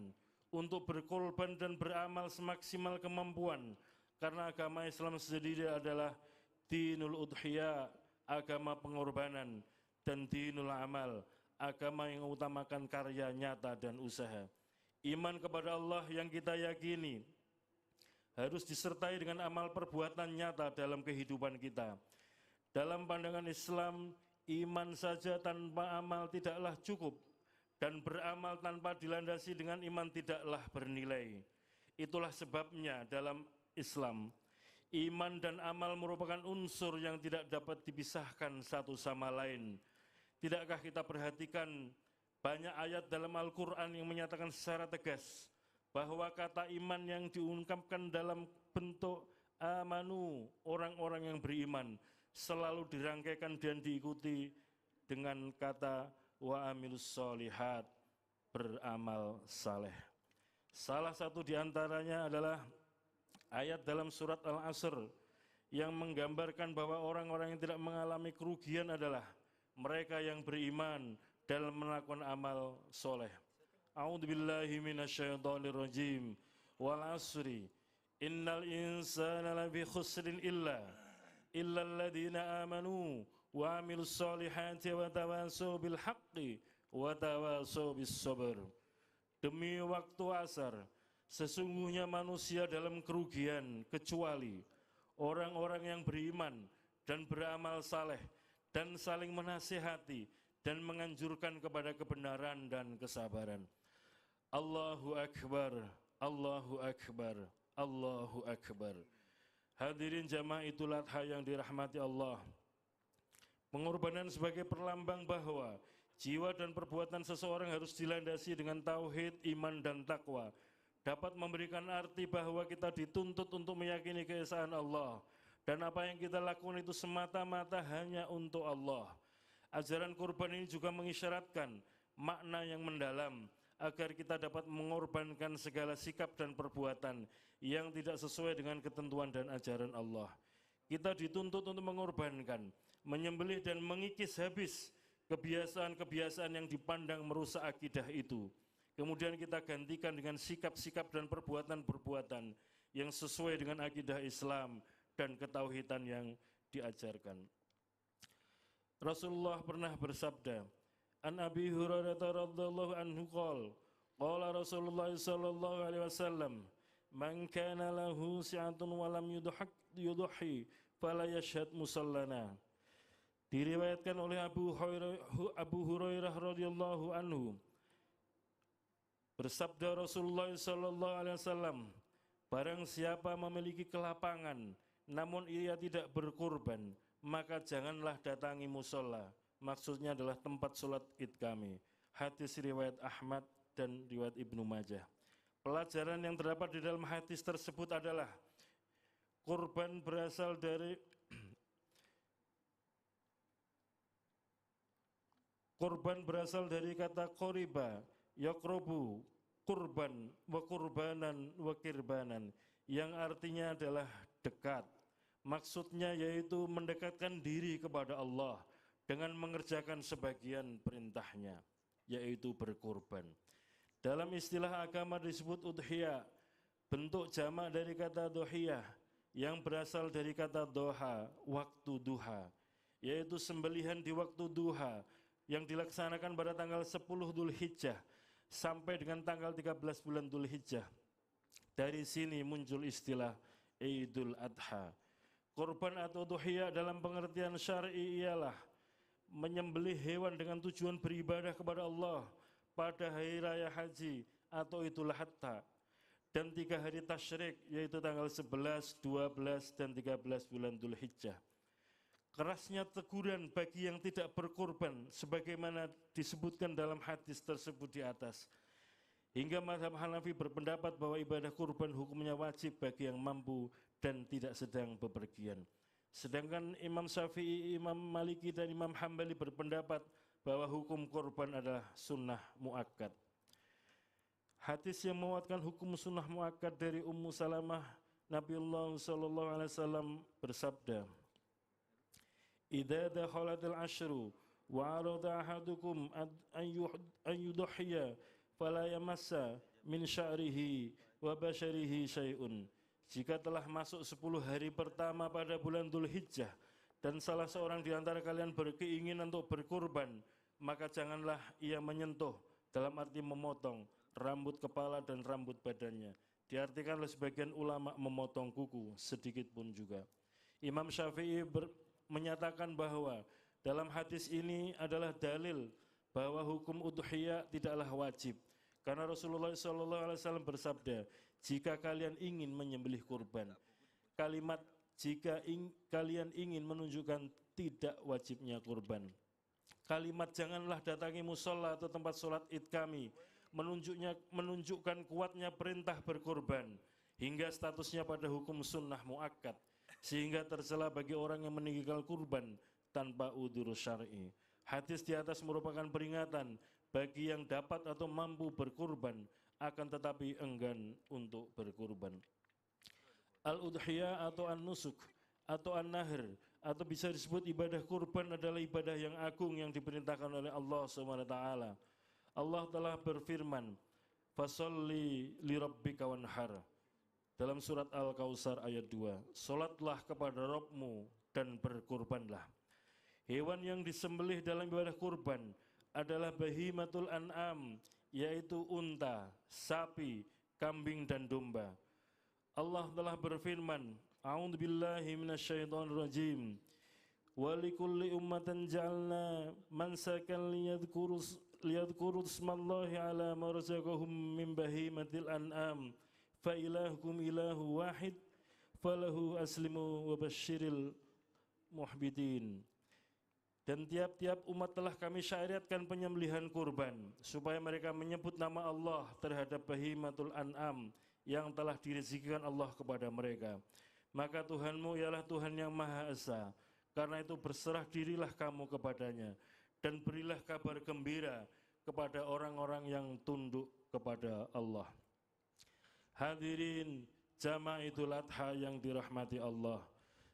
untuk berkorban dan beramal semaksimal kemampuan, karena agama Islam sendiri adalah dinul udhiyah, agama pengorbanan, dan dinul amal, agama yang mengutamakan karya nyata dan usaha. Iman kepada Allah yang kita yakini harus disertai dengan amal perbuatan nyata dalam kehidupan kita. Dalam pandangan Islam, iman saja tanpa amal tidaklah cukup, dan beramal tanpa dilandasi dengan iman tidaklah bernilai. Itulah sebabnya dalam Islam, iman dan amal merupakan unsur yang tidak dapat dipisahkan satu sama lain. Tidakkah kita perhatikan banyak ayat dalam Al-Quran yang menyatakan secara tegas bahwa kata iman yang diungkapkan dalam bentuk amanu, orang-orang yang beriman, selalu dirangkaikan dan diikuti dengan kata wa amilus solihat, beramal saleh. Salah satu diantaranya adalah ayat dalam surat Al-Asr yang menggambarkan bahwa orang-orang yang tidak mengalami kerugian adalah mereka yang beriman dalam melakukan amal soleh. A'udzubillahi minasyaitonirrajim. Wal asri innal insana lafi khusrin illa alladziina amanu wa amilus solihati wa tawasaw bil haqqi wa tawasaw bis sabr. Demi waktu asar, sesungguhnya manusia dalam kerugian kecuali orang-orang yang beriman dan beramal saleh dan saling menasihati dan menganjurkan kepada kebenaran dan kesabaran. Allahu Akbar, Allahu Akbar, Allahu Akbar. Hadirin jamaah Idul Adha yang dirahmati Allah, pengorbanan sebagai perlambang bahwa jiwa dan perbuatan seseorang harus dilandasi dengan tauhid, iman, dan takwa, dapat memberikan arti bahwa kita dituntut untuk meyakini keesaan Allah, dan apa yang kita lakukan itu semata-mata hanya untuk Allah. Ajaran kurban ini juga mengisyaratkan makna yang mendalam agar kita dapat mengorbankan segala sikap dan perbuatan yang tidak sesuai dengan ketentuan dan ajaran Allah. Kita dituntut untuk mengorbankan, menyembelih dan mengikis habis kebiasaan-kebiasaan yang dipandang merusak akidah itu. Kemudian kita gantikan dengan sikap-sikap dan perbuatan-perbuatan yang sesuai dengan akidah Islam dan ketauhidan yang diajarkan. Rasulullah pernah bersabda, An Abi Hurairah radhiyallahu anhu qala Rasulullah sallallahu alaihi wasallam, man kana lahu si'atun wa lam yudhi fala yashhad musallana. Diriwayatkan oleh Abu Hurairah radhiyallahu anhu, bersabda Rasulullah sallallahu alaihi wasallam, barang siapa memiliki kelapangan namun ia tidak berkurban, maka janganlah datangi musola. Maksudnya adalah tempat sholat id kami. Hadis riwayat Ahmad dan riwayat Ibnu Majah. Pelajaran yang terdapat di dalam hadis tersebut adalah kurban berasal dari kata qoriba, yakrobu, kurban, wa kurbanan, wa kirbanan, yang artinya adalah dekat. Maksudnya yaitu mendekatkan diri kepada Allah dengan mengerjakan sebagian perintahnya, yaitu berkurban. Dalam istilah agama disebut udhiyah, bentuk jamak dari kata dohiyah yang berasal dari kata doha, waktu duha, yaitu sembelihan di waktu duha yang dilaksanakan pada tanggal 10 Dzulhijjah sampai dengan tanggal 13 bulan Dzulhijjah. Dari sini muncul istilah Idul Adha. Kurban atau udhiyah dalam pengertian syar'i ialah menyembelih hewan dengan tujuan beribadah kepada Allah pada hari raya haji atau Idul Adha dan 3 hari tasyrik yaitu tanggal 11, 12, dan 13 bulan Dzulhijjah. Kerasnya teguran bagi yang tidak berkurban sebagaimana disebutkan dalam hadis tersebut di atas. Hingga mazhab Hanafi berpendapat bahwa ibadah kurban hukumnya wajib bagi yang mampu dan tidak sedang bepergian. Sedangkan Imam Syafi'i, Imam Maliki, dan Imam Hambali berpendapat bahwa hukum kurban adalah sunnah muakkad. Hadis yang menguatkan hukum sunnah muakkad dari Ummu Salamah, Nabiullah sallallahu alaihi wasallam bersabda, "Idza dakhalatil ashru wa arada ahadukum an yudhiya fala yamassa min sya'rihi wa basharihi syai'un." Jika telah masuk 10 hari pertama pada bulan Dzulhijjah dan salah seorang di antara kalian berkeinginan untuk berkurban, maka janganlah ia menyentuh, dalam arti memotong, rambut kepala dan rambut badannya. Diartikan oleh sebagian ulama memotong kuku sedikit pun juga. Imam Syafi'i menyatakan bahwa dalam hadis ini adalah dalil bahwa hukum udhiyah tidaklah wajib. Karena Rasulullah SAW bersabda, jika kalian ingin menyembelih kurban. Kalimat jika kalian ingin menunjukkan tidak wajibnya kurban. Kalimat janganlah datangi musola atau tempat sholat id kami menunjukkan kuatnya perintah berkurban hingga statusnya pada hukum sunnah muakkad sehingga tercela bagi orang yang meninggalkan kurban tanpa udzur syar'i. Hadis di atas merupakan peringatan bagi yang dapat atau mampu berkurban akan tetapi enggan untuk berkurban. Al-udhiyah atau an-nusuk atau an-nahr atau bisa disebut ibadah kurban adalah ibadah yang agung yang diperintahkan oleh Allah SWT. Allah telah berfirman, "Fasholli li rabbika wanhar." Dalam surat Al-Kautsar ayat 2, "Salatlah kepada Rabbmu dan berkurbanlah." Hewan yang disembelih dalam ibadah kurban adalah bahimatul an'am, yaitu unta, sapi, kambing, dan domba. Allah telah berfirman, "A'udzubillahi minasyaitonirrajim. Wa likulli ummatin ja'alna mansakan liyadhkuru ismallahi ala ma razaqahum min bahimatil an'am fa ilahukum ilahu wahid falahu aslimu wa basyiril muhbidin." Dan tiap-tiap umat telah kami syariatkan penyembelihan kurban supaya mereka menyebut nama Allah terhadap bahimatul an'am yang telah direzekikan Allah kepada mereka. Maka Tuhanmu ialah Tuhan yang Maha Esa. Karena itu berserah dirilah kamu kepadanya dan berilah kabar gembira kepada orang-orang yang tunduk kepada Allah. Hadirin jamaah Idul Adha yang dirahmati Allah,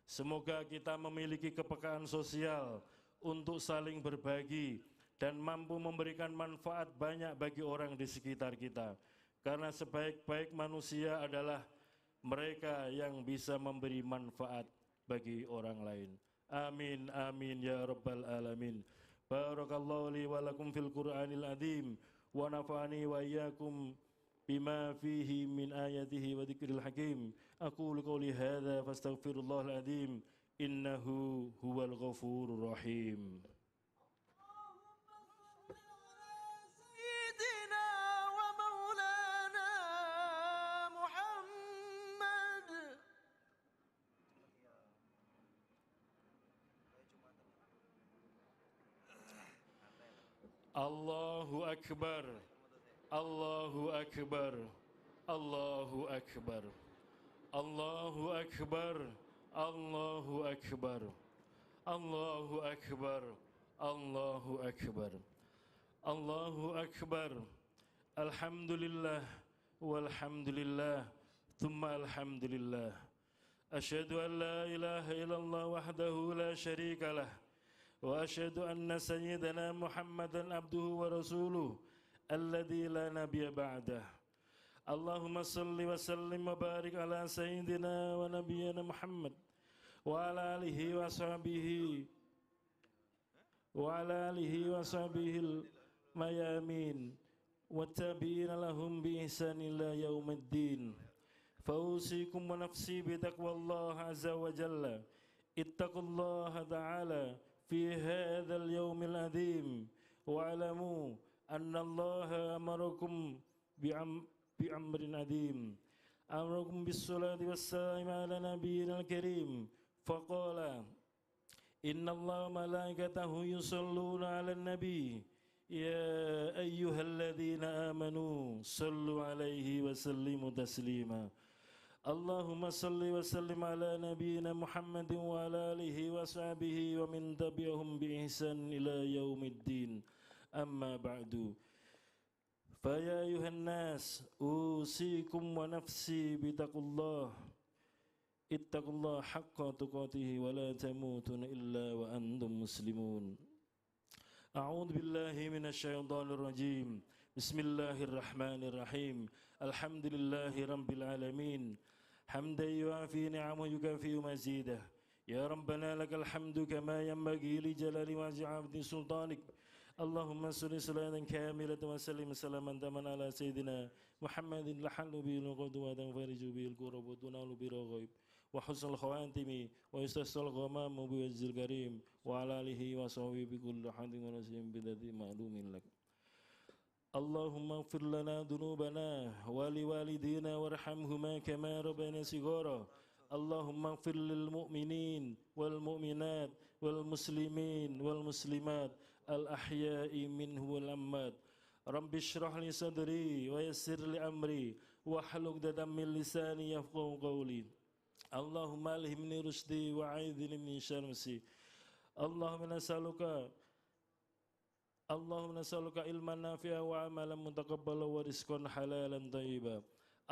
semoga kita memiliki kepekaan sosial untuk saling berbagi dan mampu memberikan manfaat banyak bagi orang di sekitar kita. Karena sebaik-baik manusia adalah mereka yang bisa memberi manfaat bagi orang lain. Amin, amin, ya rabbal alamin. Barakallahu li wa lakum fil Qur'anil azim wa nafa'ani wa iyyakum bima fihi min ayatihi wa dzikril hakim. Aqulu qouli hadza fastaghfirullahal azim innahu huwal ghafurur rahim. Allahu Akbar, Allahu Akbar, Allahu Akbar, Allahu Akbar, Allahu Akbar, Allahu Akbar, Allahu Akbar, Allahu Akbar. Alhamdulillah, walhamdulillah, thumma alhamdulillah. Asyhadu an la ilaha illallah wahdahu la syarika lah. وأشهد أن سيدنا محمدا عبده ورسوله الذي لا نبي بعده. اللهم صل وسلم وبارك على سيدنا ونبينا محمد وعلى آله وصحبه الميامين والتابعين لهم بإحسان إلى يوم الدين. فأوصيكم ونفسي بتقوى الله عز وجل. اتقوا الله تعالى في هذا اليوم العظيم واعلموا أن الله أمركم بأمر عظيم أمركم بالصلاة والسلام على نبينا الكريم فقال إن الله وملائكته يصلون على النبي يا أيها الذين آمنوا صلوا عليه وسلموا تسليما اللهم صل وسلم على نبينا محمد وعلى آله وصحبه ومن تبعهم بإحسان إلى يوم الدين أما بعد فيا أيها الناس أوصيكم ونفسي بتقوى الله اتقوا الله حق تقاته ولا تموتن إلا وأنتم مسلمون أعوذ بالله من الشيطان الرجيم بسم الله الرحمن الرحيم الحمد لله رب العالمين حمدا يوافي نعمه يكافئ مزيده يا ربنا لك الحمد كما ينبغي لجلال وجه عبد سلطانك اللهم صل صلاة كاملة وسلم سلاما تاما على سيدنا محمد لحل به العقد وتنفرج به الكرب وتنال به الغيب وحسن الخواتم ويستسقى الغمام بوجه الكريم وعلى آله وصحبه بكل حد ونسيم بذات معلوم لك اللهم اغفر لنا ذنوبنا ولوالدينا وارحمهما كما ربنا صغارا اللهم اغفر للمؤمنين والمؤمنات والمسلمين والمسلمات الأحياء منه والأموات رب اشرح لي صدري ويسر لي أمري واحلل عقدة من لساني يفقهوا قولي اللهم ألهمني رشدي وأعيذني من شر نفسي اللهم نسألك علما نافعا وعملا متقبلا ورزقا حلالا طيبا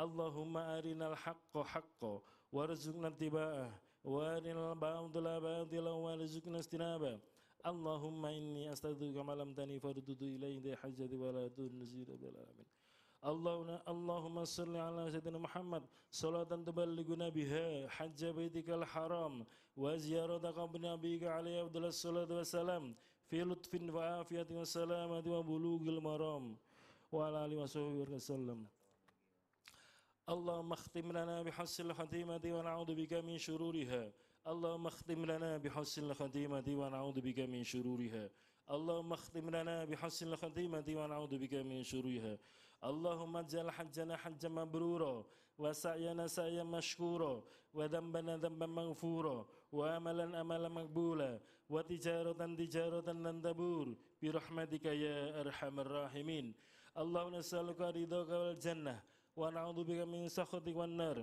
اللهم أرنا الحق حقا وارزقنا اتباعه وأرنا الباطل باطلا وارزقنا اجتنابه اللهم إني أستغفرك ما لم تني فردد إلي حجتي ولا تنزل بالعالمين اللهم صل على سيدنا محمد صلاة تبلغنا بها حج بيتك الحرام وزيارة قبر نبيك عليه أفضل الصلاة والسلام في لطف وعافية وسلامة وبلوغ المرام وعلى آله وصحبه وسلم اللهم اختم لنا بحسن الخاتمة ونعوذ بك من شرورها اللهم اختم لنا بحسن الخاتمة ونعوذ بك من شرورها اللهم اختم لنا بحسن الخاتمة ونعوذ بك من شرورها اللهم اجعل حجنا حجا مبرورا وسعينا سعيا مشكورا وذنبنا ذنبا مغفورا وعملا عملا مقبولا وتجارة تجارة لن تبور برحمتك يا أرحم الراحمين اللهم نسألك رضاك والجنة ونعوذ بك من سخطك والنار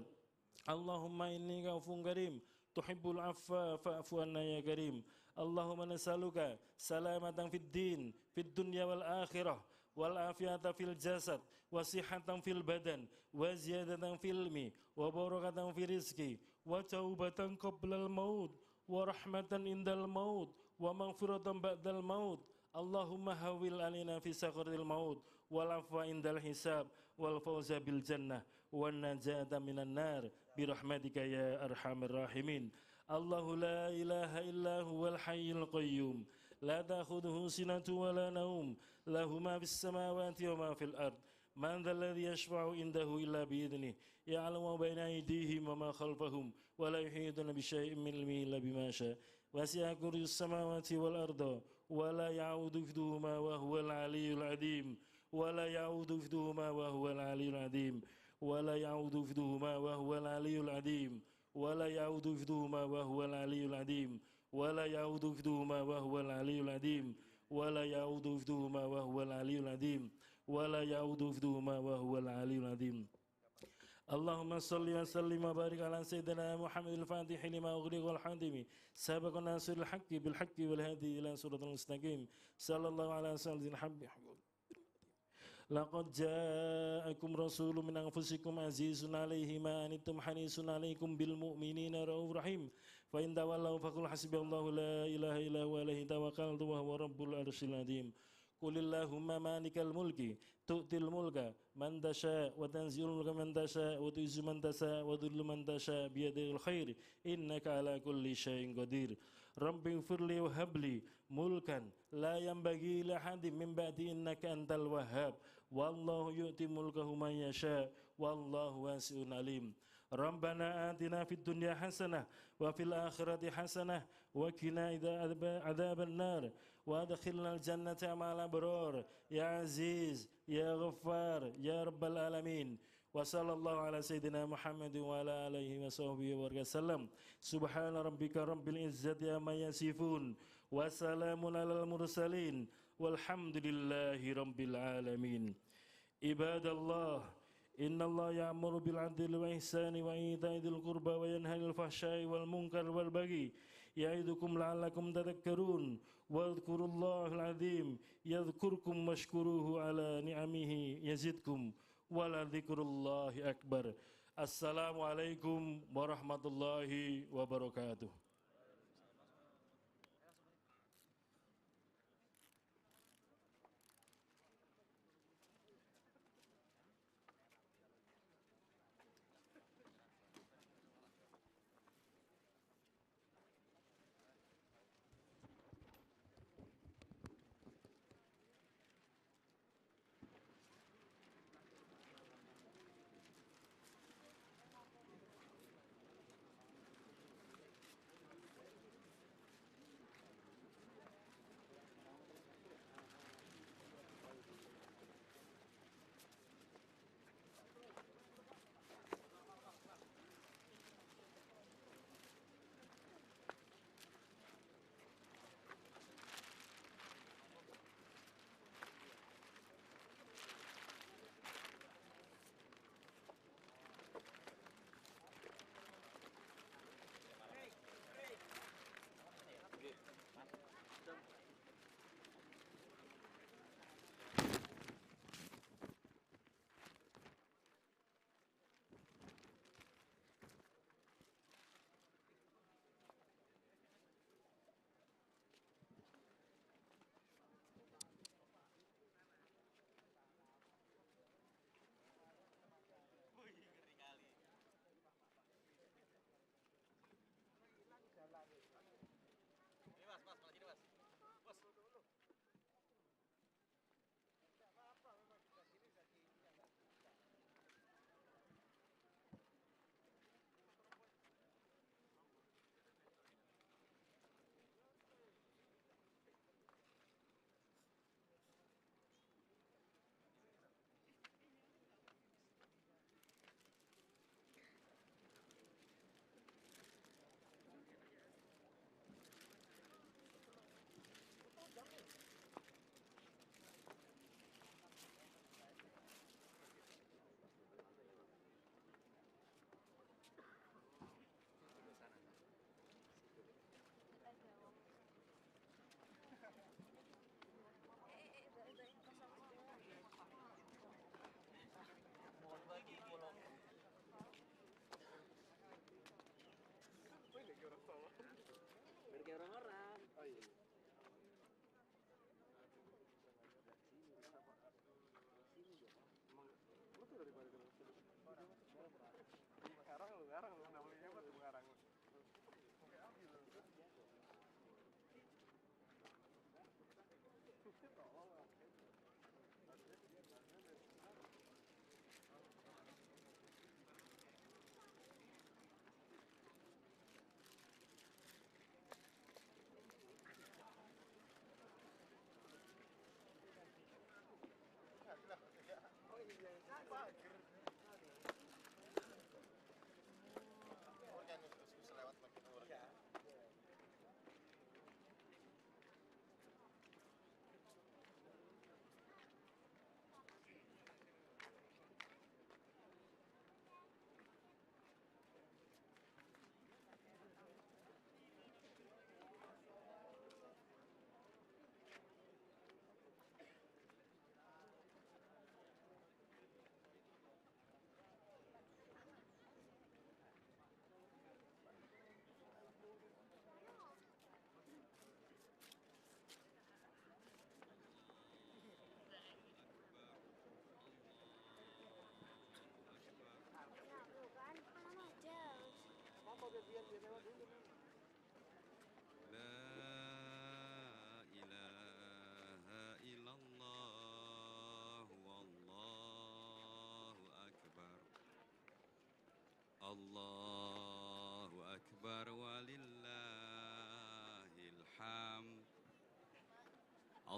اللهم إني غفور كريم تحب العفو فاعف عنا يا كريم اللهم نسألك سلامة في الدين في الدنيا والآخرة والعافية في الجسد وصحة في البدن وزيادة في العلم وبركة في الرزق وتوبة قبل الموت ورحمة عند الموت ومغفرة بعد الموت اللهم هول علينا في سكرات الموت والعفو عند الحساب والفوز بالجنة والنجاة من النار برحمتك يا أرحم الراحمين الله لا إله إلا هو الحي القيوم لا تأخذه سنة ولا نوم له ما في السماوات وما في الأرض من ذا الذي يشفع عنده إلا بإذنه يعلم بين أيديهم وما خلفهم ولا يحيطون بشيء من علمه إلا بما شاء وسع كرسي السماوات والأرض ولا يعود حفظهما وهو العلي العظيم ولا يعود حفظهما وهو العلي العظيم ولا يعود حفظهما وهو العلي العظيم ولا يعود حفظهما وهو العلي العظيم ولا يعود حفظهما وهو العلي العظيم ولا يعود حفظهما وهو العلي العظيم ولا يعود حفظهما وهو العلي العظيم اللهم صل وسلم وبارك على سيدنا محمد الفاتح لما أغلق والحاتم سابق ناصر الحق بالحق والهادي إلى صراط المستقيم صلى الله على سيدنا محمد لقد جاءكم رسول من أنفسكم عزيز عليه ما أنتم حريص عليكم بالمؤمنين رؤوف رحيم فإن تولوا فقل حسبي الله لا إله إلا هو عليه توكلت وهو رب العرش العظيم قل اللهم مالك الملك تؤتي الملك من تشاء وتنزل الملك من تشاء وتعز من تشاء وتذل من تشاء بيدك الخير إنك على كل شيء قدير رب اغفر لي وهب لي ملكا لا ينبغي لأحد من بعدي إنك أنت الوهاب والله يؤتي ملكه من يشاء والله واسع عليم Rabbana atina fid dunya hasanah wa fil akhirati hasanah wa qina adzaban nar wa adkhilnal jannata ma'al abrar ya aziz ya ghaffar ya rabbal alamin. Wa sallallahu ala sayyidina Muhammad wa ala alihi wa sahbihi wa sallam. Subhana rabbika rabbil izzati amma yasifun wa salamun alal mursalin walhamdulillahi rabbil alamin. Ibadallah, innallaha ya'muru bil 'adli wal ihsani wa ita'i dzil qurba wa yanha 'anil fahsya'i wal munkar wal baghi ya'idukum la'allakum tadhakkarun wadhkurullahal 'azim yadhkurkum washkuruhu ala ni'amihi yazidkum wala dzikrullahi akbar. Assalamualaikum warahmatullahi wabarakatuh.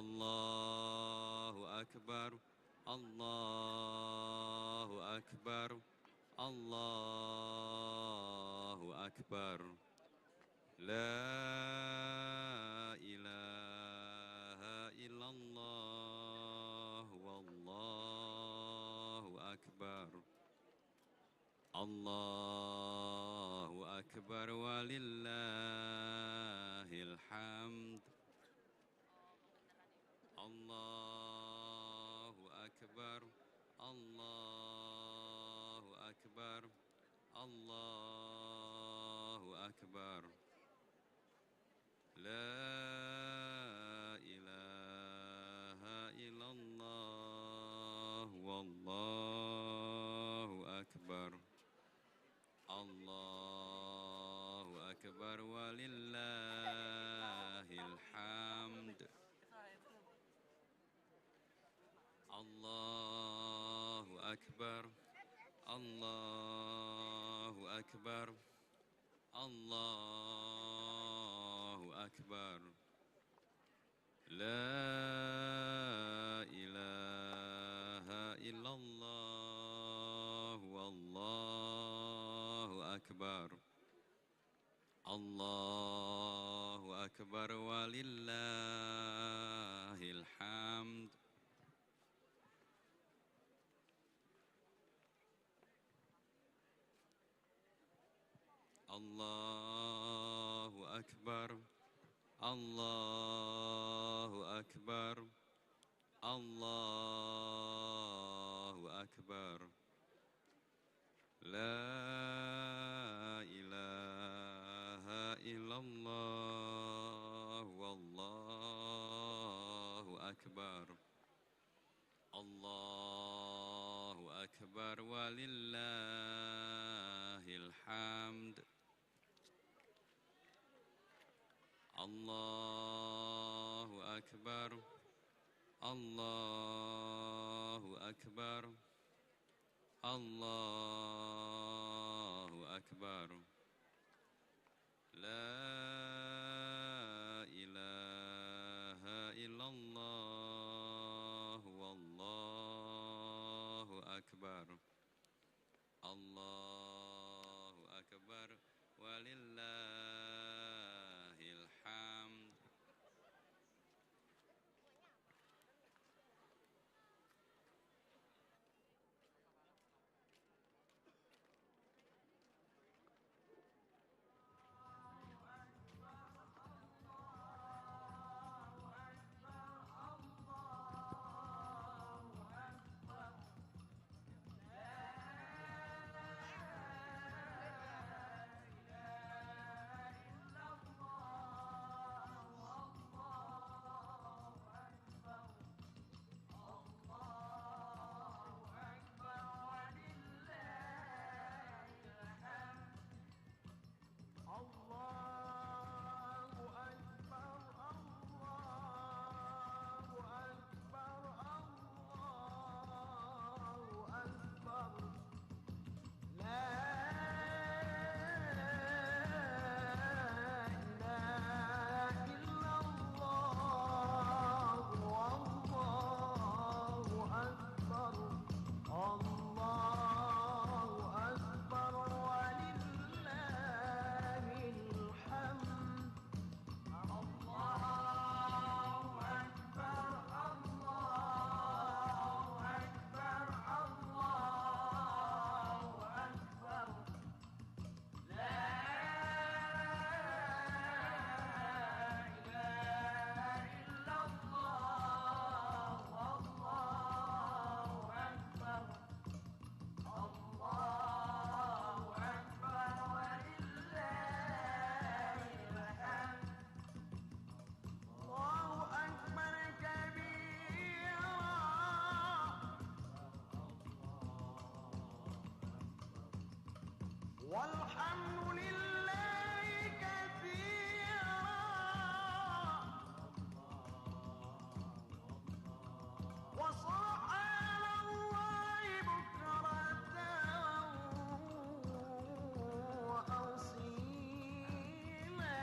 الله أكبر الله أكبر الله أكبر لا إله إلا الله والله أكبر الله أكبر ولله الحمد الله أكبر الله أكبر الله أكبر لا إله إلا الله والله أكبر الله أكبر ولله الحمد الله أكبر الله أكبر الله أكبر لا إله إلا الله والله أكبر الله أكبر ولله الحمد الله أكبر الله أكبر الله أكبر لا إله إلا الله والله أكبر الله أكبر ولله الحمد الله أكبر الله أكبر الله أكبر لا إله إلا الله والله أكبر الله أكبر ولله الحمد والحمد لله كثيرا وسبحان الله بكرة وأصيلا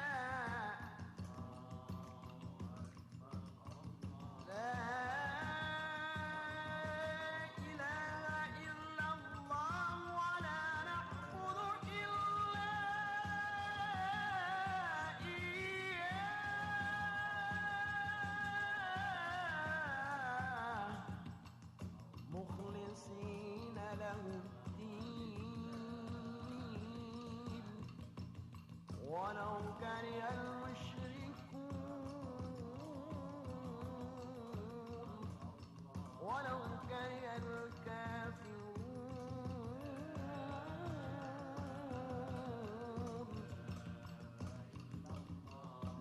كره المشركون ولو كره الكافرون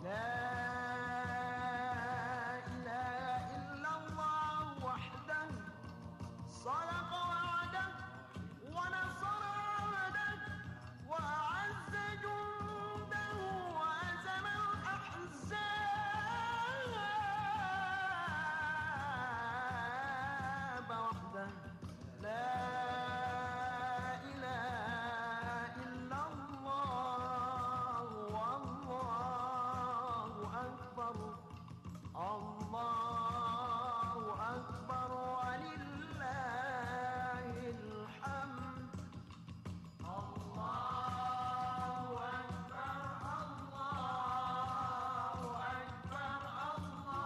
لا إله إلا الله وحده صدق وعده ونصر عبده وأعز جنده وهزم الأحزاب وحده لا إله إلا الله والله أكبر الله أكبر ولله الحمد الله أكبر الله أكبر الله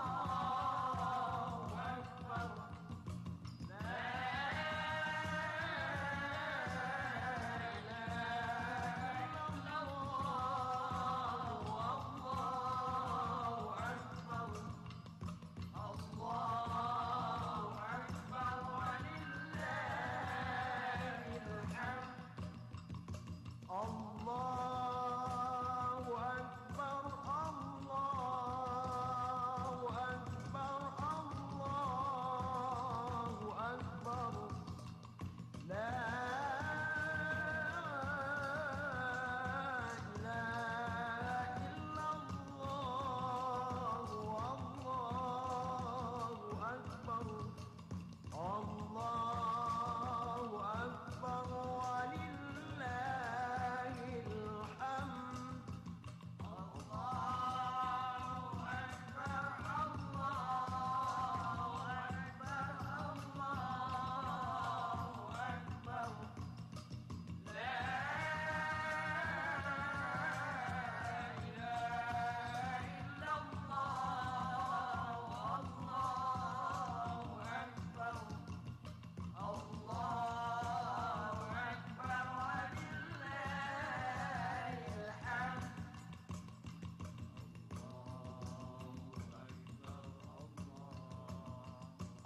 أكبر لا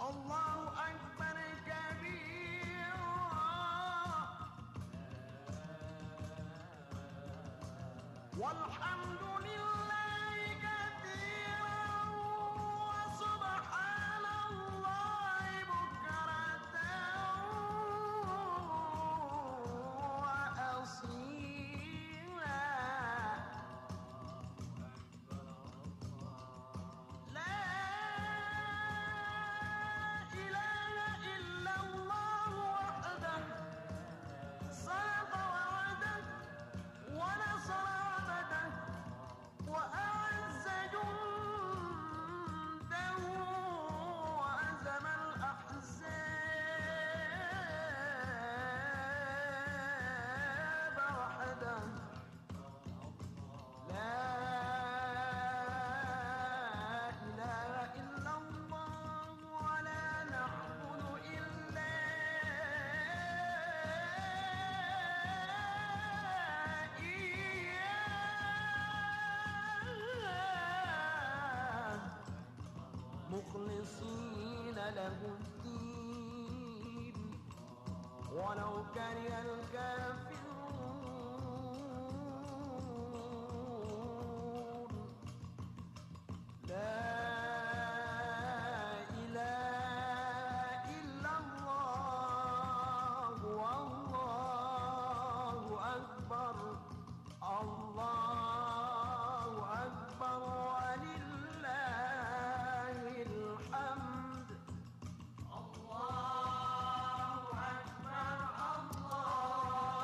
الله أكبر كبيرا والحمد لله كثيرا وسبحان الله بكرة وأصيلا لا إله إلا الله وحده صدق وعده ونصر عبده وأعز جنده وهزم الأحزاب وحده لا إله إلا الله ولا نعبد إلا إياه مخلصين له الدين ولو كره الكافرون لا إله إلا الله والله أكبر الله أكبر ولله الحمد الله أكبر الله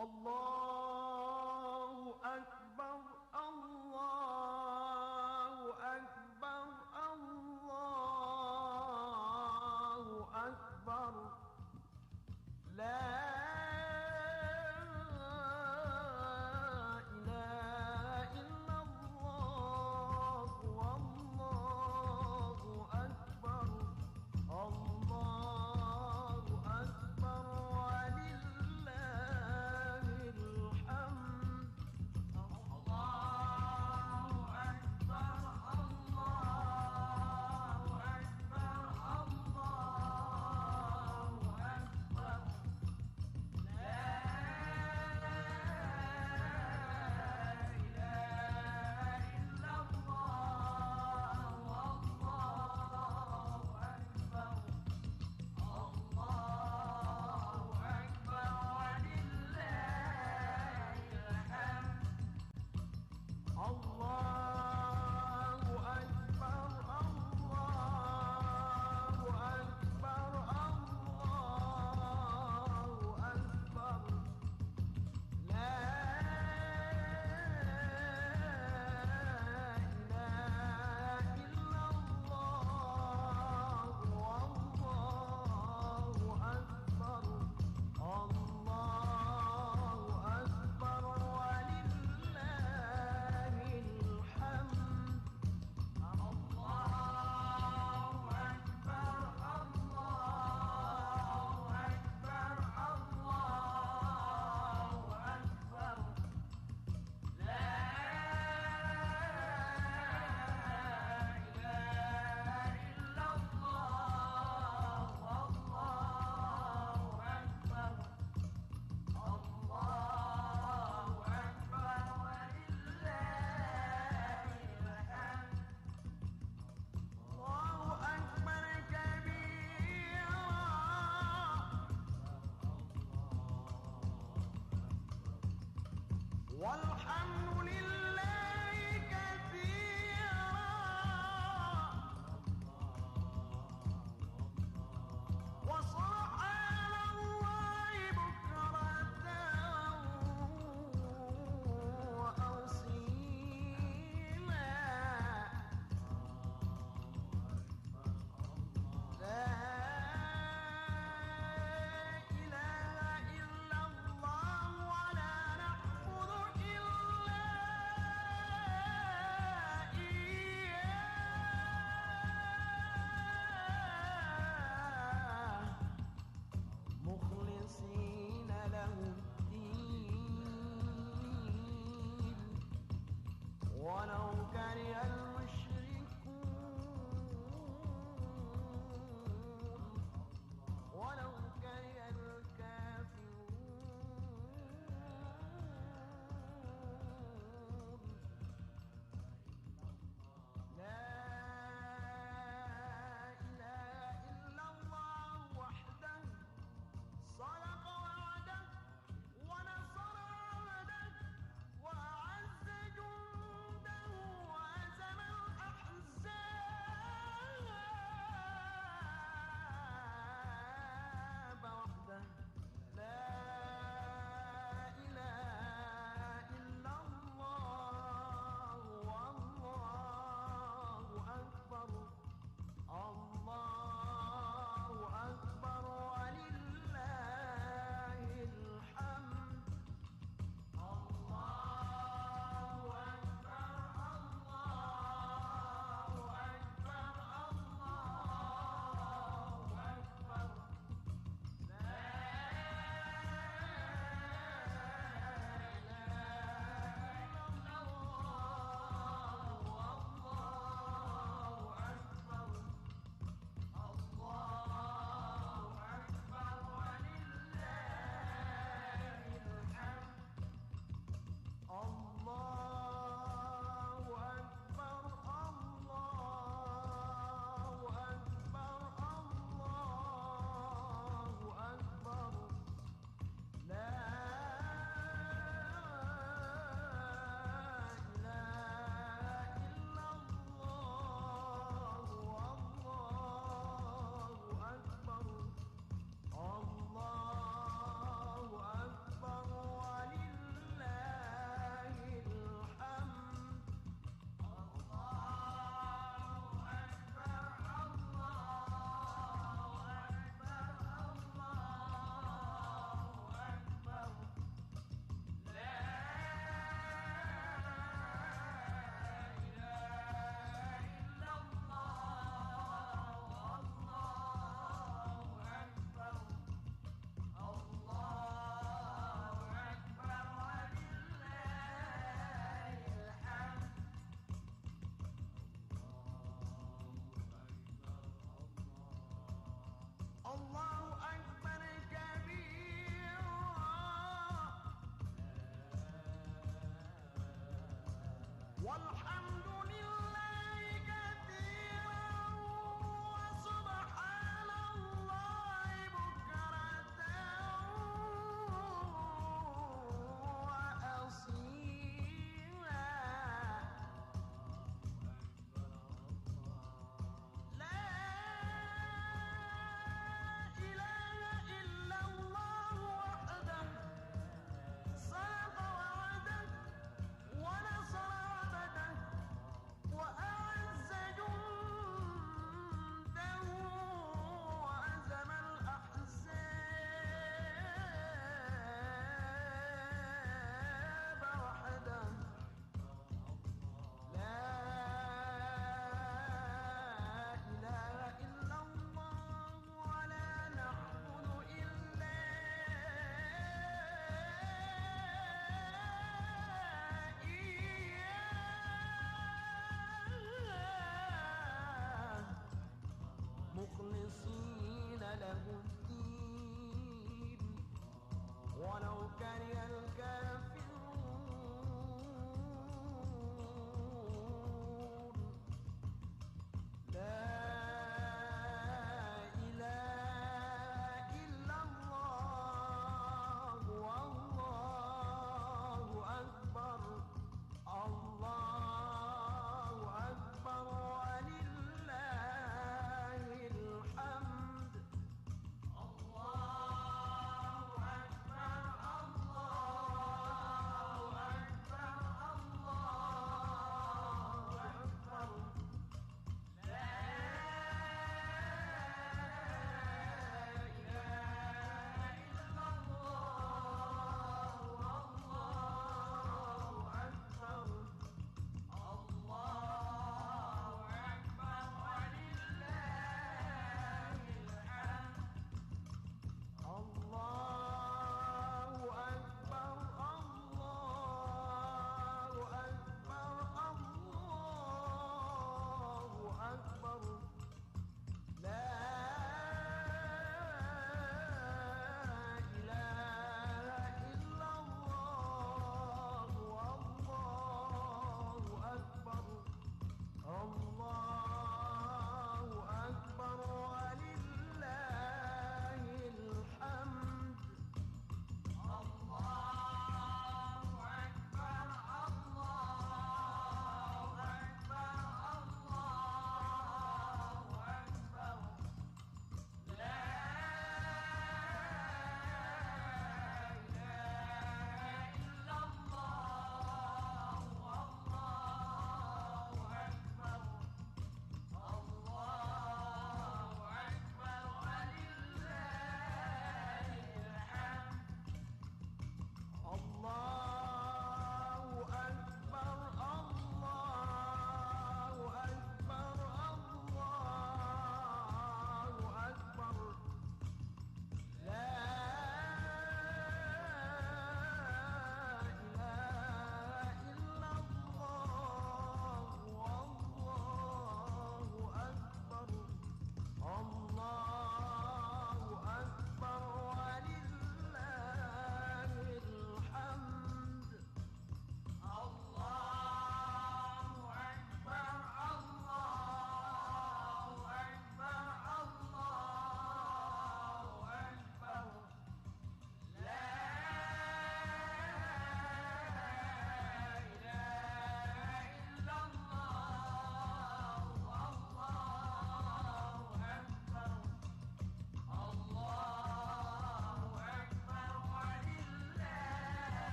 الله أكبر الله أكبر الله أكبر لا إله إلا الله والله أكبر الله أكبر ولله الحمد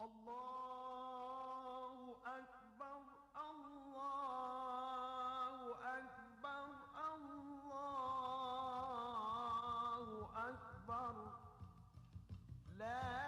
الله أكبر الله أكبر الله أكبر لا